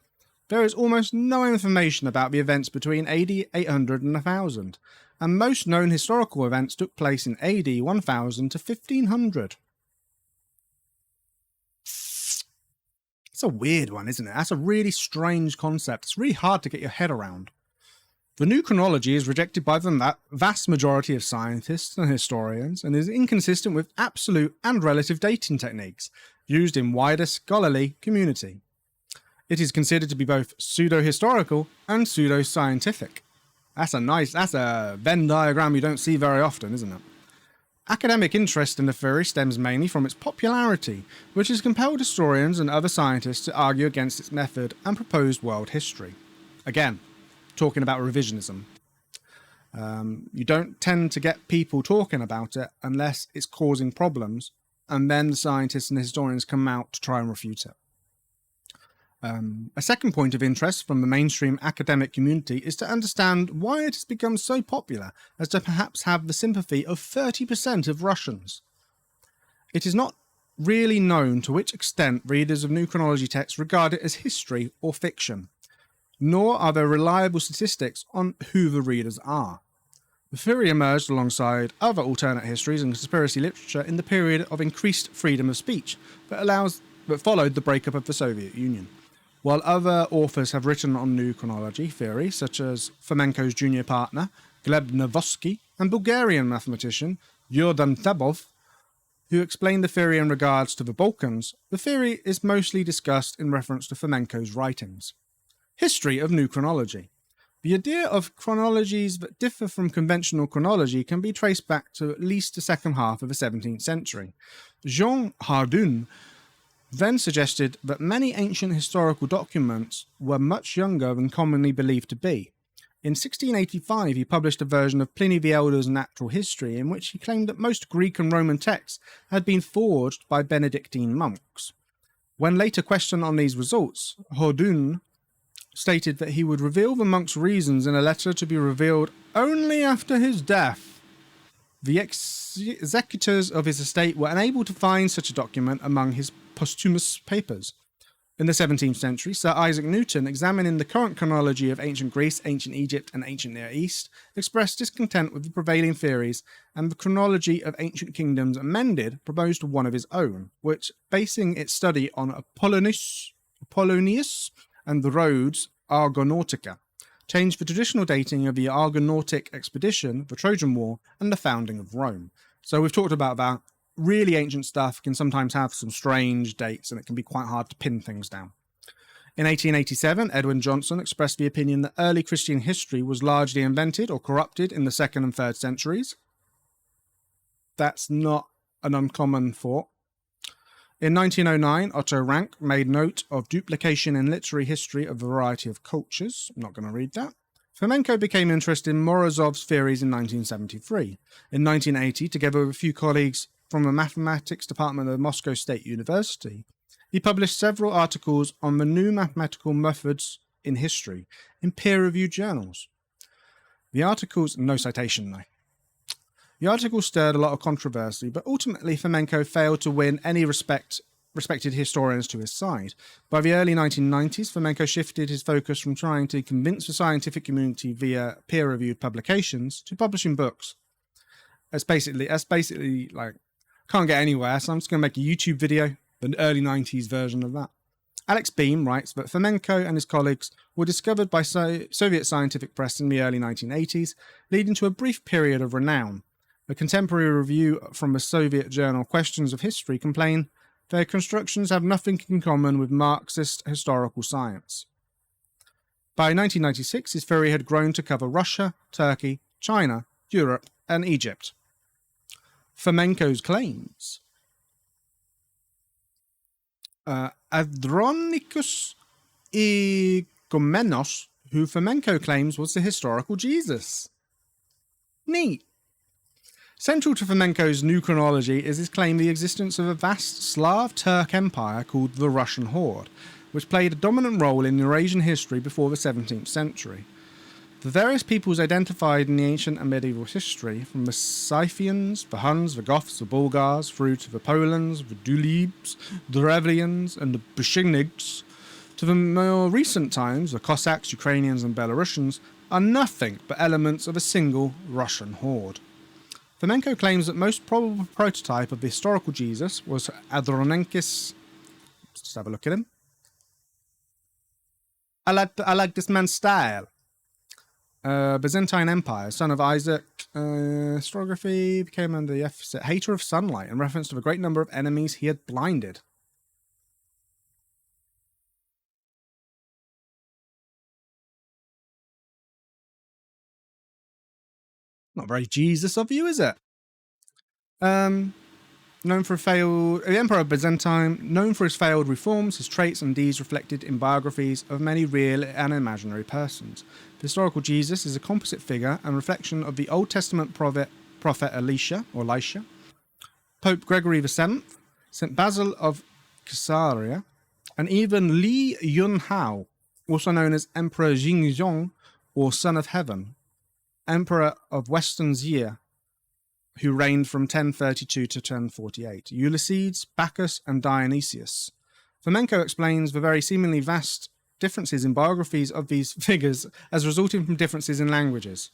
There is almost no information about the events between AD 800 and 1000, and most known historical events took place in AD 1000 to 1500. It's a weird one, isn't it? That's a really strange concept. It's really hard to get your head around. The new chronology is rejected by the vast majority of scientists and historians and is inconsistent with absolute and relative dating techniques used in wider scholarly community. It is considered to be both pseudo-historical and pseudo-scientific. That's a Venn diagram you don't see very often, isn't it? Academic interest in the theory stems mainly from its popularity, which has compelled historians and other scientists to argue against its method and proposed world history. Again, talking about revisionism. You don't tend to get people talking about it unless it's causing problems, and then the scientists and historians come out to try and refute it. A second point of interest from the mainstream academic community is to understand why it has become so popular as to perhaps have the sympathy of 30% of Russians. It is not really known to which extent readers of new chronology texts regard it as history or fiction, nor are there reliable statistics on who the readers are. The theory emerged alongside other alternate histories and conspiracy literature in the period of increased freedom of speech that followed the breakup of the Soviet Union. While other authors have written on new chronology theory, such as Fomenko's junior partner, Gleb Novosky, and Bulgarian mathematician Yordan Tabov, who explained the theory in regards to the Balkans, the theory is mostly discussed in reference to Fomenko's writings. History of new chronology. The idea of chronologies that differ from conventional chronology can be traced back to at least the second half of the 17th century. Jean Hardin then suggested that many ancient historical documents were much younger than commonly believed to be. In 1685, he published a version of Pliny the Elder's Natural History in which he claimed that most Greek and Roman texts had been forged by Benedictine monks. When later questioned on these results, Hardin stated that he would reveal the monks' reasons in a letter to be revealed only after his death. The executors of his estate were unable to find such a document among his posthumous papers. In the 17th century, Sir Isaac Newton, examining the current chronology of ancient Greece, ancient Egypt, and ancient Near East, expressed discontent with the prevailing theories, and the chronology of ancient kingdoms amended proposed one of his own, which, basing its study on Apollonius and the Rhodes Argonautica, changed the traditional dating of the Argonautic expedition, the Trojan War, and the founding of Rome. So we've talked about that. Really ancient stuff can sometimes have some strange dates, and it can be quite hard to pin things down. In 1887, Edwin Johnson expressed the opinion that early Christian history was largely invented or corrupted in the 2nd and 3rd centuries. That's not an uncommon thought. In 1909, Otto Rank made note of duplication in literary history of a variety of cultures. I'm not going to read that. Fomenko became interested in Morozov's theories in 1973. In 1980, together with a few colleagues from the mathematics department of the Moscow State University, he published several articles on the new mathematical methods in history in peer-reviewed journals. The articles, no citation though. The article stirred a lot of controversy, but ultimately Fomenko failed to win any respected historians to his side. By the early 1990s, Fomenko shifted his focus from trying to convince the scientific community via peer-reviewed publications to publishing books. That's basically like, can't get anywhere, so I'm just going to make a YouTube video, the early 90s version of that. Alex Beam writes that Fomenko and his colleagues were discovered by Soviet scientific press in the early 1980s, leading to a brief period of renown. A contemporary review from the Soviet journal Questions of History complained their constructions have nothing in common with Marxist historical science. By 1996, his theory had grown to cover Russia, Turkey, China, Europe, and Egypt. Fomenko's claims. Andronicus Igomenos, who Fomenko claims was the historical Jesus. Neat. Central to Fomenko's new chronology is his claim the existence of a vast Slav Turk empire called the Russian Horde, which played a dominant role in Eurasian history before the 17th century. The various peoples identified in the ancient and medieval history, from the Scythians, the Huns, the Goths, the Bulgars, through to the Polans, the Dulebs, the Drevlians, and the Beshignigs, To the more recent times, the Cossacks, Ukrainians and Belarusians are nothing but elements of a single Russian horde. Fomenko claims that most probable prototype of the historical Jesus was Andronikos. Let's have a look at him. I like this man's style. Byzantine Empire, son of Isaac. Historiography became under the epithet hater of sunlight in reference to the great number of enemies he had blinded. Not very Jesus of you, is it? Known for the Emperor of Byzantium, known for his failed reforms, his traits and deeds reflected in biographies of many real and imaginary persons. The historical Jesus is a composite figure and reflection of the Old Testament prophet Elisha, Pope Gregory VII, St. Basil of Caesarea, and even Li Yunhao, also known as Emperor Xingzong or Son of Heaven, Emperor of Western Xia, who reigned from 1032 to 1048, Ulysses, Bacchus, and Dionysius. Fomenko explains the very seemingly vast differences in biographies of these figures as resulting from differences in languages,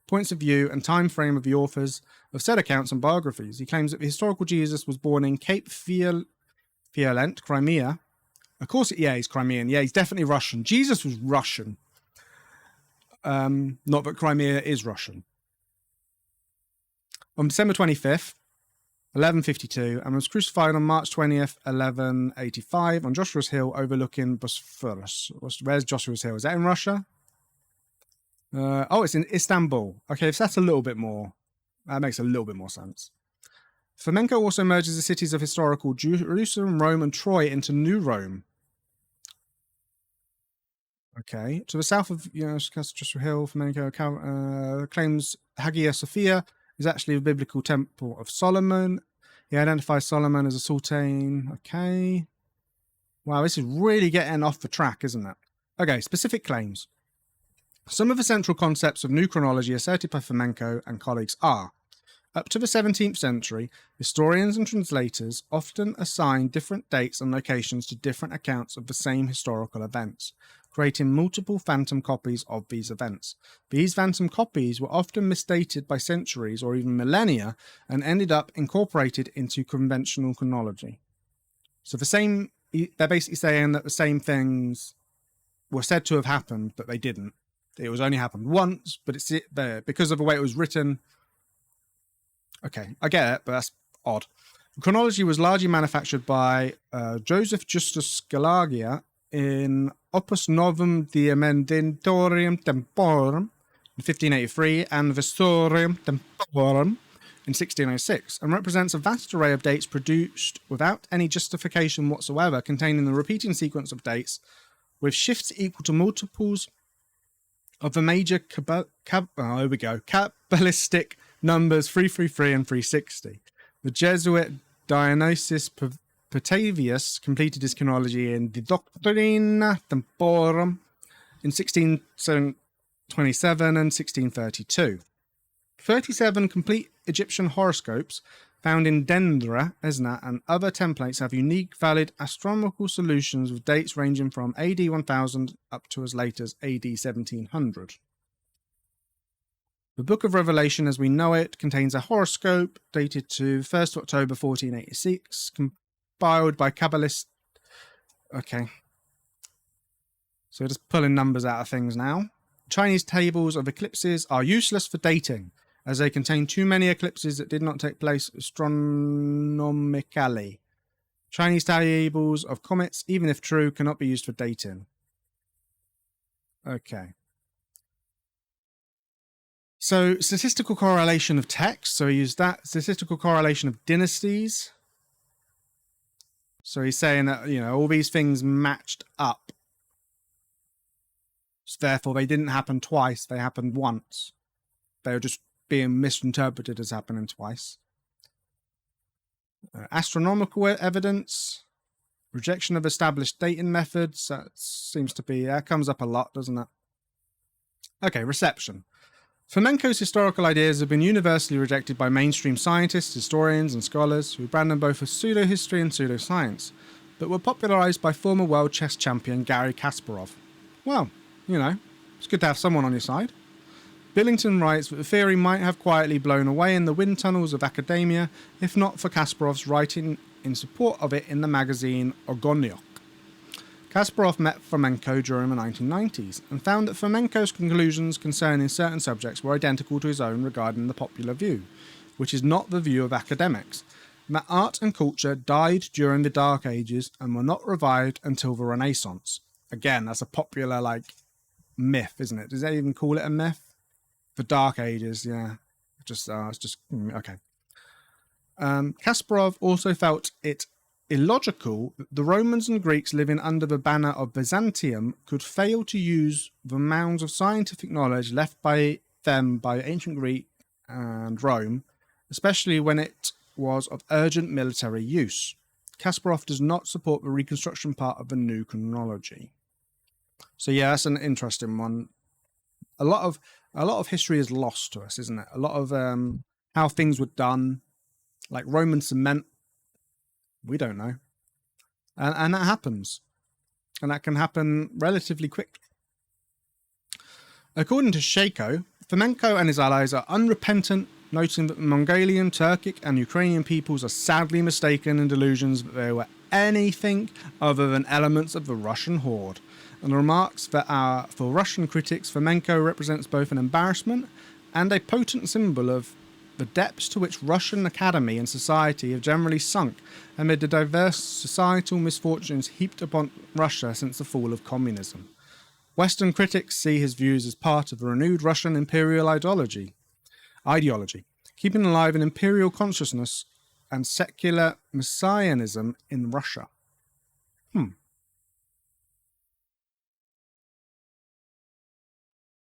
points of view, and time frame of the authors of said accounts and biographies. He claims that the historical Jesus was born in Cape Violent, Crimea. Of course, he's Crimean. Yeah, he's definitely Russian. Jesus was Russian. Not that Crimea is Russian. On December 25th, 1152, and was crucified on March 20th, 1185, on Joshua's Hill overlooking Bosphorus. Where's Joshua's Hill? Is that in Russia? It's in Istanbul. Okay, if that's a little bit more, that makes a little bit more sense. Fomenko also merges the cities of historical Jerusalem, Rome, and Troy into New Rome. Okay, to the south of Joshua Hill, Fomenko claims Hagia Sophia is actually a biblical temple of Solomon. He identifies Solomon as a sultan. Okay. Wow, this is really getting off the track, isn't it? Okay, specific claims. Some of the central concepts of new chronology asserted by Fomenko and colleagues are: up to the 17th century, historians and translators often assigned different dates and locations to different accounts of the same historical events, creating multiple phantom copies of these events. These phantom copies were often misdated by centuries or even millennia and ended up incorporated into conventional chronology. So they're basically saying that the same things were said to have happened, but they didn't. It was only happened once, but it's there because of the way it was written. Okay, I get it, but that's odd. Chronology was largely manufactured by Joseph Justus Scalagia in Opus Novum Diamendatorium Temporum in 1583 and Vestorium Temporum in 1606, and represents a vast array of dates produced without any justification whatsoever, containing the repeating sequence of dates with shifts equal to multiples of the major Kabbalistic numbers 333 and 360. The Jesuit Dionysius Petavius completed his chronology in De Doctrina Temporum in 1627 and 1632. 37 complete Egyptian horoscopes found in Dendra, Esna, and other templates have unique, valid astronomical solutions with dates ranging from AD 1000 up to as late as AD 1700. The Book of Revelation, as we know it, contains a horoscope dated to 1st October 1486, compiled by Kabbalists. Okay. So we're just pulling numbers out of things now. Chinese tables of eclipses are useless for dating, as they contain too many eclipses that did not take place astronomically. Chinese tables of comets, even if true, cannot be used for dating. Okay. So, statistical correlation of text. So, he used that. Statistical correlation of dynasties. So, he's saying that, all these things matched up. So therefore, they didn't happen twice. They happened once. They were just being misinterpreted as happening twice. Astronomical evidence. Rejection of established dating methods. That comes up a lot, doesn't it? Okay, reception. Fomenko's historical ideas have been universally rejected by mainstream scientists, historians, and scholars who brand them both as pseudo-history and pseudo-science. but were popularised by former world chess champion Garry Kasparov. Well, it's good to have someone on your side. Billington writes that the theory might have quietly blown away in the wind tunnels of academia, if not for Kasparov's writing in support of it in the magazine Ogoniok. Kasparov met Fomenko during the 1990s and found that Fomenko's conclusions concerning certain subjects were identical to his own regarding the popular view, which is not the view of academics, and that art and culture died during the Dark Ages and were not revived until the Renaissance. Again, that's a popular, myth, isn't it? Does they even call it a myth? The Dark Ages, yeah. It's just okay. Kasparov also felt it illogical that the Romans and Greeks living under the banner of Byzantium could fail to use the mounds of scientific knowledge left by them by ancient Greece and Rome, especially when it was of urgent military use. Kasparov does not support the reconstruction part of the new chronology. So yeah, that's an interesting one. A lot of history is lost to us, isn't it? A lot of how things were done, like Roman cement, we don't know, and that happens, and that can happen relatively quickly. According to Shako, Fomenko and his allies are unrepentant, noting that the Mongolian, Turkic, and Ukrainian peoples are sadly mistaken in delusions that they were anything other than elements of the Russian horde, and remarks that for Russian critics, Fomenko represents both an embarrassment and a potent symbol of the depths to which Russian academy and society have generally sunk amid the diverse societal misfortunes heaped upon Russia since the fall of communism. Western critics see his views as part of the renewed Russian imperial ideology, keeping alive an imperial consciousness and secular messianism in Russia.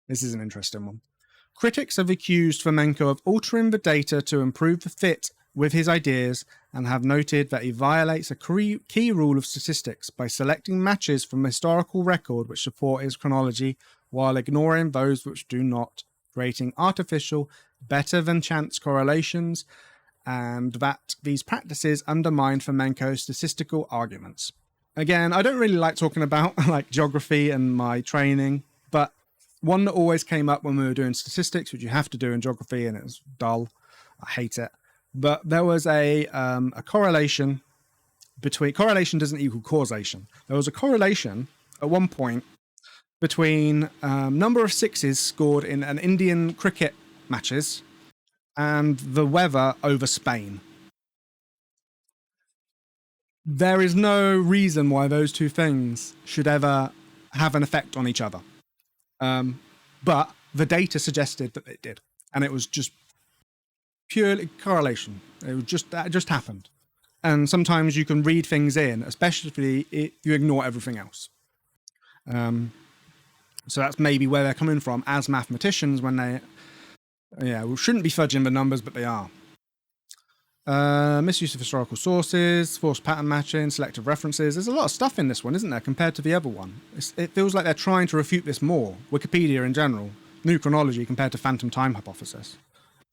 This is an interesting one. Critics have accused Fomenko of altering the data to improve the fit with his ideas and have noted that he violates a key rule of statistics by selecting matches from historical record which support his chronology while ignoring those which do not, creating artificial, better-than-chance correlations, and that these practices undermine Fomenko's statistical arguments. Again, I don't really like talking about geography and my training, but one that always came up when we were doing statistics, which you have to do in geography, and it was dull. I hate it. But there was a correlation between... Correlation doesn't equal causation. There was a correlation at one point between number of sixes scored in an Indian cricket matches and the weather over Spain. There is no reason why those two things should ever have an effect on each other. But the data suggested that it did, and it was just purely correlation. That just happened. And sometimes you can read things in, especially if you ignore everything else. So that's maybe where they're coming from as mathematicians when they, we shouldn't be fudging the numbers, but they are. Misuse of historical sources, forced pattern matching, selective references. There's a lot of stuff in this one, isn't there, compared to the other one? It feels like they're trying to refute this more. Wikipedia in general. New chronology compared to phantom time hypothesis.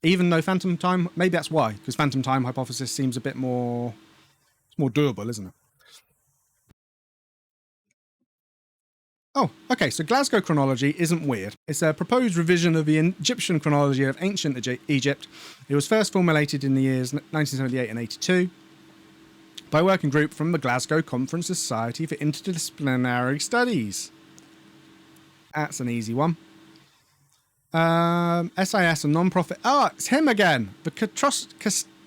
Even though phantom time, maybe that's why, because phantom time hypothesis seems a bit more, it's more doable, isn't it? Oh, okay, so Glasgow chronology isn't weird. It's a proposed revision of the Egyptian chronology of ancient Egypt. It was first formulated in the years 1978 and 82 by a working group from the Glasgow Conference Society for Interdisciplinary Studies. That's an easy one. SIS, a non-profit... Oh, it's him again! The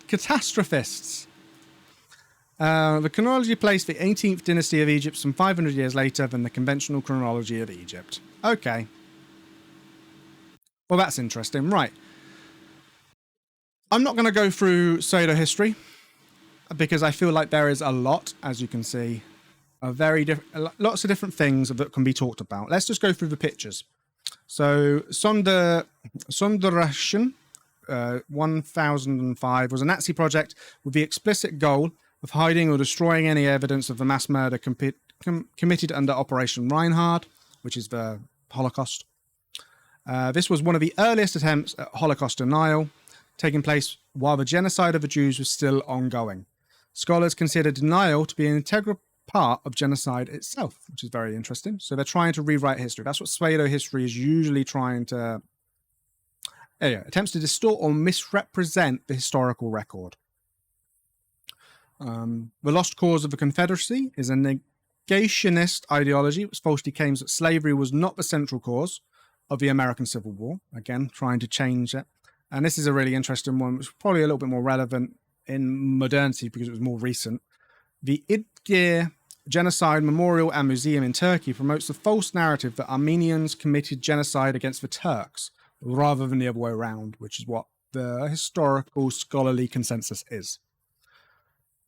catastrophists. The chronology placed the 18th dynasty of Egypt some 500 years later than the conventional chronology of Egypt. Okay. Well, that's interesting. Right. I'm not going to go through pseudo history because I feel like there is a lot, as you can see, lots of different things that can be talked about. Let's just go through the pictures. So, Sonderrechten 1005 was a Nazi project with the explicit goal of hiding or destroying any evidence of the mass murder committed under Operation Reinhard, which is the Holocaust. This was one of the earliest attempts at Holocaust denial, taking place while the genocide of the Jews was still ongoing. Scholars consider denial to be an integral part of genocide itself, which is very interesting. So they're trying to rewrite history. That's what pseudo history is usually trying to. Anyway, attempts to distort or misrepresent the historical record. The lost cause of the Confederacy is a negationist ideology which falsely claims that slavery was not the central cause of the American Civil War. Again, trying to change it. And this is a really interesting one, which is probably a little bit more relevant in modernity because it was more recent. The Idgir Genocide Memorial and Museum in Turkey promotes the false narrative that Armenians committed genocide against the Turks rather than the other way around, which is what the historical scholarly consensus is.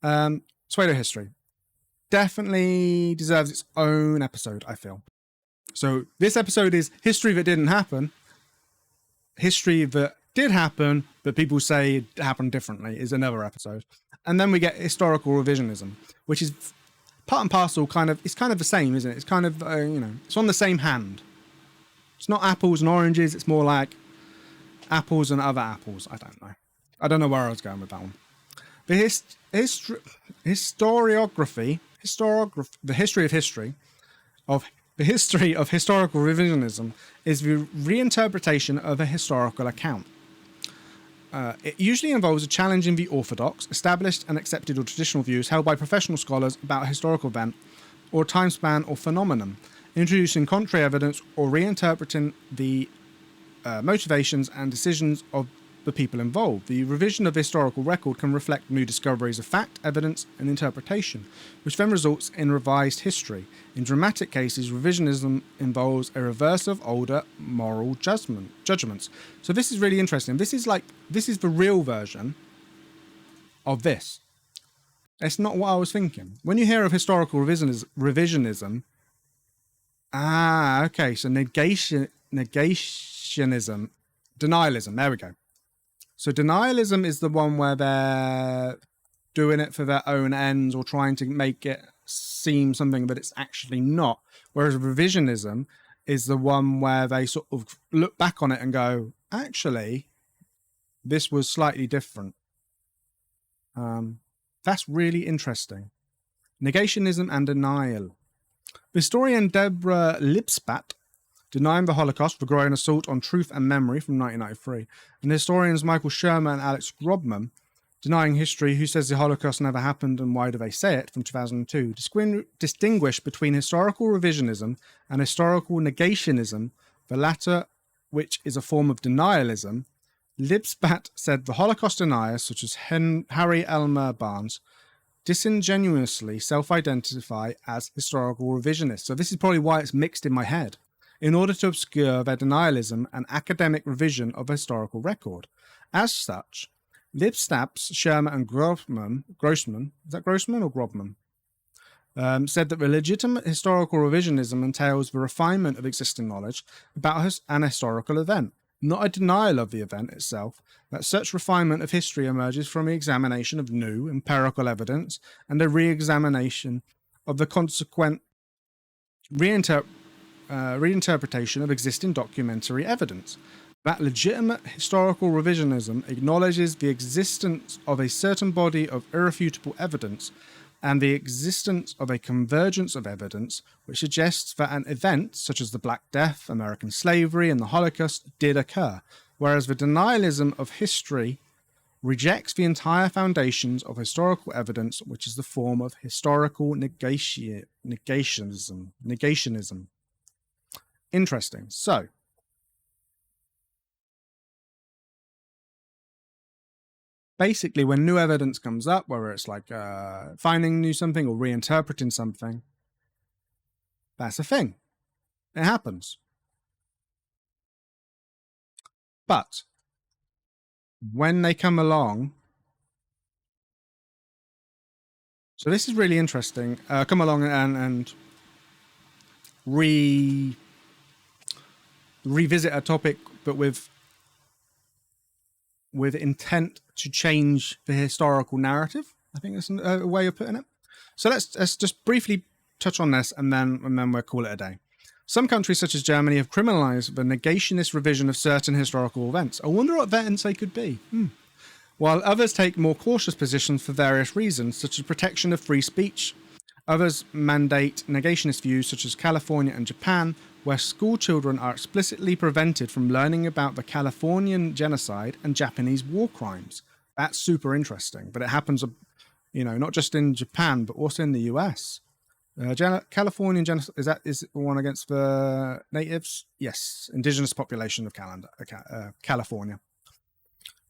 Pseudo history definitely deserves its own episode, I feel. So this episode is history that didn't happen. History that did happen, but people say it happened differently, is another episode. And then we get historical revisionism, which is part and parcel it's kind of the same, isn't it? It's kind of, it's on the same hand. It's not apples and oranges. It's more like apples and other apples. I don't know. I don't know where I was going with that one. The historiography, the history of historical revisionism is the reinterpretation of a historical account. It usually involves a challenging the orthodox, established and accepted or traditional views held by professional scholars about a historical event or time span or phenomenon, introducing contrary evidence or reinterpreting the motivations and decisions of the people involved. The revision of the historical record can reflect new discoveries of fact, evidence, and interpretation, which then results in revised history. In dramatic cases, revisionism involves a reverse of older moral judgments. So this is really interesting. This is the real version of this. It's not what I was thinking. When you hear of historical revisionism, okay, so negationism, denialism, there we go. So denialism is the one where they're doing it for their own ends or trying to make it seem something that it's actually not. Whereas revisionism is the one where they sort of look back on it and go, actually, this was slightly different. That's really interesting. Negationism and denial. Historian Deborah Lipspat Denying the Holocaust, the growing assault on truth and memory from 1993, and historians Michael Shermer and Alex Grobman, Denying History, Who Says the Holocaust Never Happened and Why Do They Say It, from 2002, distinguish between historical revisionism and historical negationism, the latter which is a form of denialism. Lipspat said the Holocaust deniers, such as Harry Elmer Barnes, disingenuously self-identify as historical revisionists. So this is probably why it's mixed in my head, in order to obscure their denialism and academic revision of a historical record. As such, Lipstaps, Shermer, and Grossman, is that Grossman or Grobman? Said that the legitimate historical revisionism entails the refinement of existing knowledge about an historical event, not a denial of the event itself, that such refinement of history emerges from the examination of new empirical evidence and a re-examination of the consequent reinterpretation of existing documentary evidence. That legitimate historical revisionism acknowledges the existence of a certain body of irrefutable evidence and the existence of a convergence of evidence which suggests that an event such as the Black Death, American slavery, and the Holocaust did occur, whereas the denialism of history rejects the entire foundations of historical evidence, which is the form of historical negationism. Interesting. So, basically, when new evidence comes up, whether it's like finding new something or reinterpreting something, that's a thing. It happens. But when they come along, so this is really interesting, come along and revisit a topic, but with intent to change the historical narrative. I think that's a way of putting it. So let's just briefly touch on this, and then we'll call it a day. Some countries, such as Germany, have criminalized the negationist revision of certain historical events. I wonder what events they could be. While others take more cautious positions for various reasons, such as protection of free speech Others mandate negationist views, such as California and Japan, where school children are explicitly prevented from learning about the Californian genocide and Japanese war crimes. That's super interesting, but it happens, not just in Japan, but also in the US. Californian genocide, is it the one against the natives? Yes, indigenous population of California,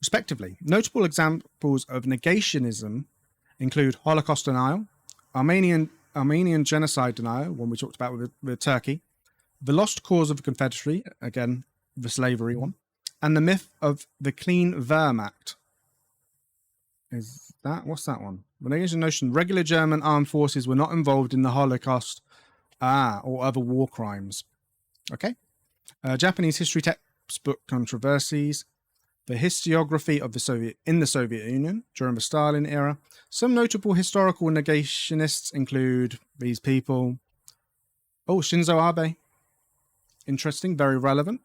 respectively. Notable examples of negationism include Holocaust denial, Armenian genocide denial, one we talked about with Turkey, the lost cause of the Confederacy, again, the slavery one, and the myth of the Clean Wehrmacht. What's that one? The negation notion regular German armed forces were not involved in the Holocaust or other war crimes. Okay. Japanese history textbook controversies, the historiography of the Soviet Union during the Stalin era. Some notable historical negationists include these people. Shinzo Abe. Interesting, very relevant.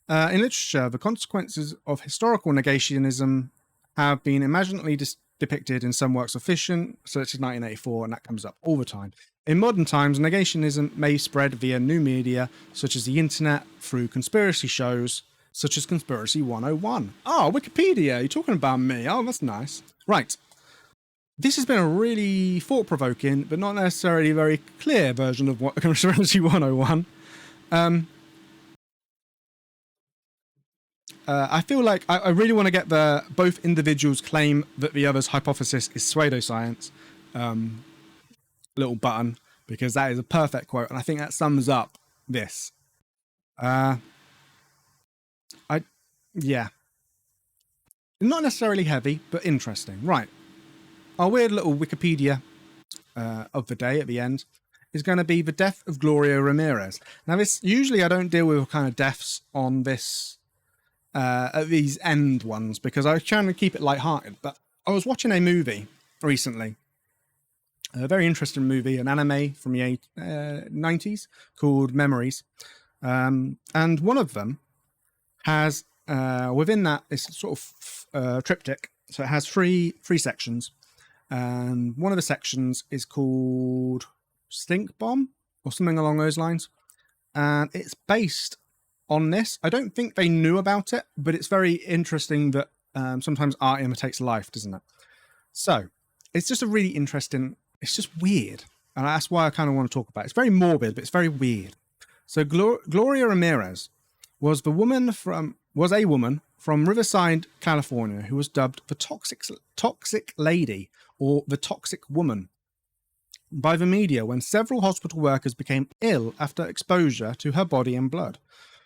In literature, the consequences of historical negationism have been imaginatively depicted in some works of fiction, such as 1984, and that comes up all the time. In modern times, negationism may spread via new media, such as the internet, through conspiracy shows, such as Conspiracy 101. Oh, Wikipedia, you're talking about me. Oh, that's nice. Right. This has been a really thought-provoking, but not necessarily very clear version of what Conspiracy 101. I feel like I really want to get both individuals claim that the other's hypothesis is pseudoscience little button, because that is a perfect quote, and I think that sums up this. Not necessarily heavy, but interesting. Right. Our weird little Wikipedia of the day at the end is going to be the death of Gloria Ramirez. Now, this usually I don't deal with kind of deaths on this at these end ones, because I was trying to keep it lighthearted. But I was watching a movie recently, a very interesting movie, an anime from the 90s called Memories, and one of them has within that this sort of triptych. So it has three sections. And one of the sections is called Stink Bomb or something along those lines. And it's based on this. I don't think they knew about it, but it's very interesting that sometimes art imitates life, doesn't it? So it's just a really interesting, it's just weird. And that's why I kind of want to talk about it. It's very morbid, but it's very weird. So Gloria Ramirez was a woman from Riverside, California, who was dubbed the toxic lady, or the toxic woman, by the media when several hospital workers became ill after exposure to her body and blood.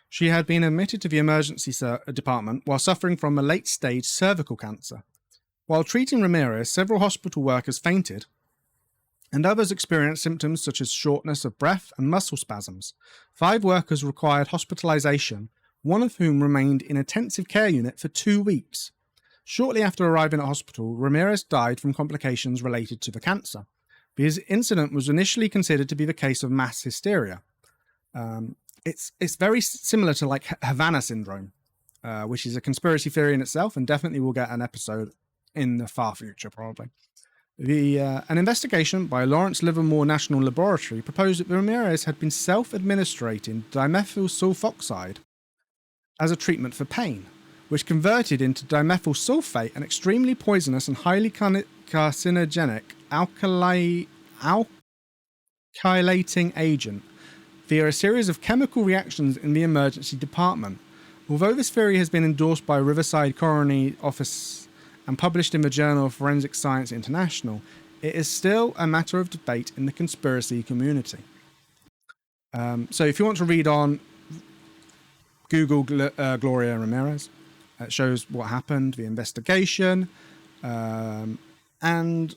She had been admitted to the emergency department while suffering from a late-stage cervical cancer. While treating Ramirez, several hospital workers fainted, and others experienced symptoms such as shortness of breath and muscle spasms. 5 workers required hospitalization, one of whom remained in intensive care unit for 2 weeks. Shortly after arriving at hospital, Ramirez died from complications related to the cancer. The incident was initially considered to be the case of mass hysteria. It's very similar to like Havana syndrome, which is a conspiracy theory in itself, and definitely will get an episode in the far future, probably. An investigation by Lawrence Livermore National Laboratory proposed that Ramirez had been self-administrating dimethyl sulfoxide as a treatment for pain, which converted into dimethyl sulfate, an extremely poisonous and highly carcinogenic alkylating agent, via a series of chemical reactions in the emergency department. Although this theory has been endorsed by Riverside Coroner's Office and published in the Journal of Forensic Science International, it is still a matter of debate in the conspiracy community. So if you want to read on, Google Gloria Ramirez. It shows what happened, the investigation, and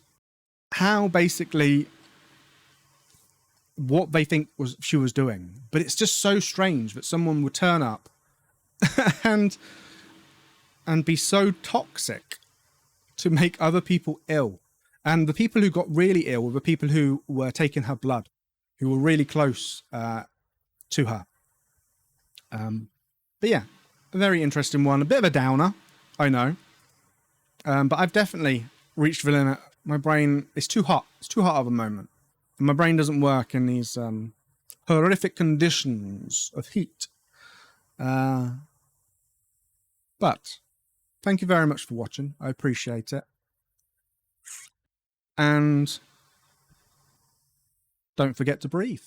how basically what they think she was doing. But it's just so strange that someone would turn up and be so toxic to make other people ill. And the people who got really ill were the people who were taking her blood, who were really close to her. But yeah, a very interesting one. A bit of a downer, I know. But I've definitely reached the limit my brain, it's too hot. It's too hot of a moment. And my brain doesn't work in these horrific conditions of heat. But thank you very much for watching. I appreciate it. And don't forget to breathe.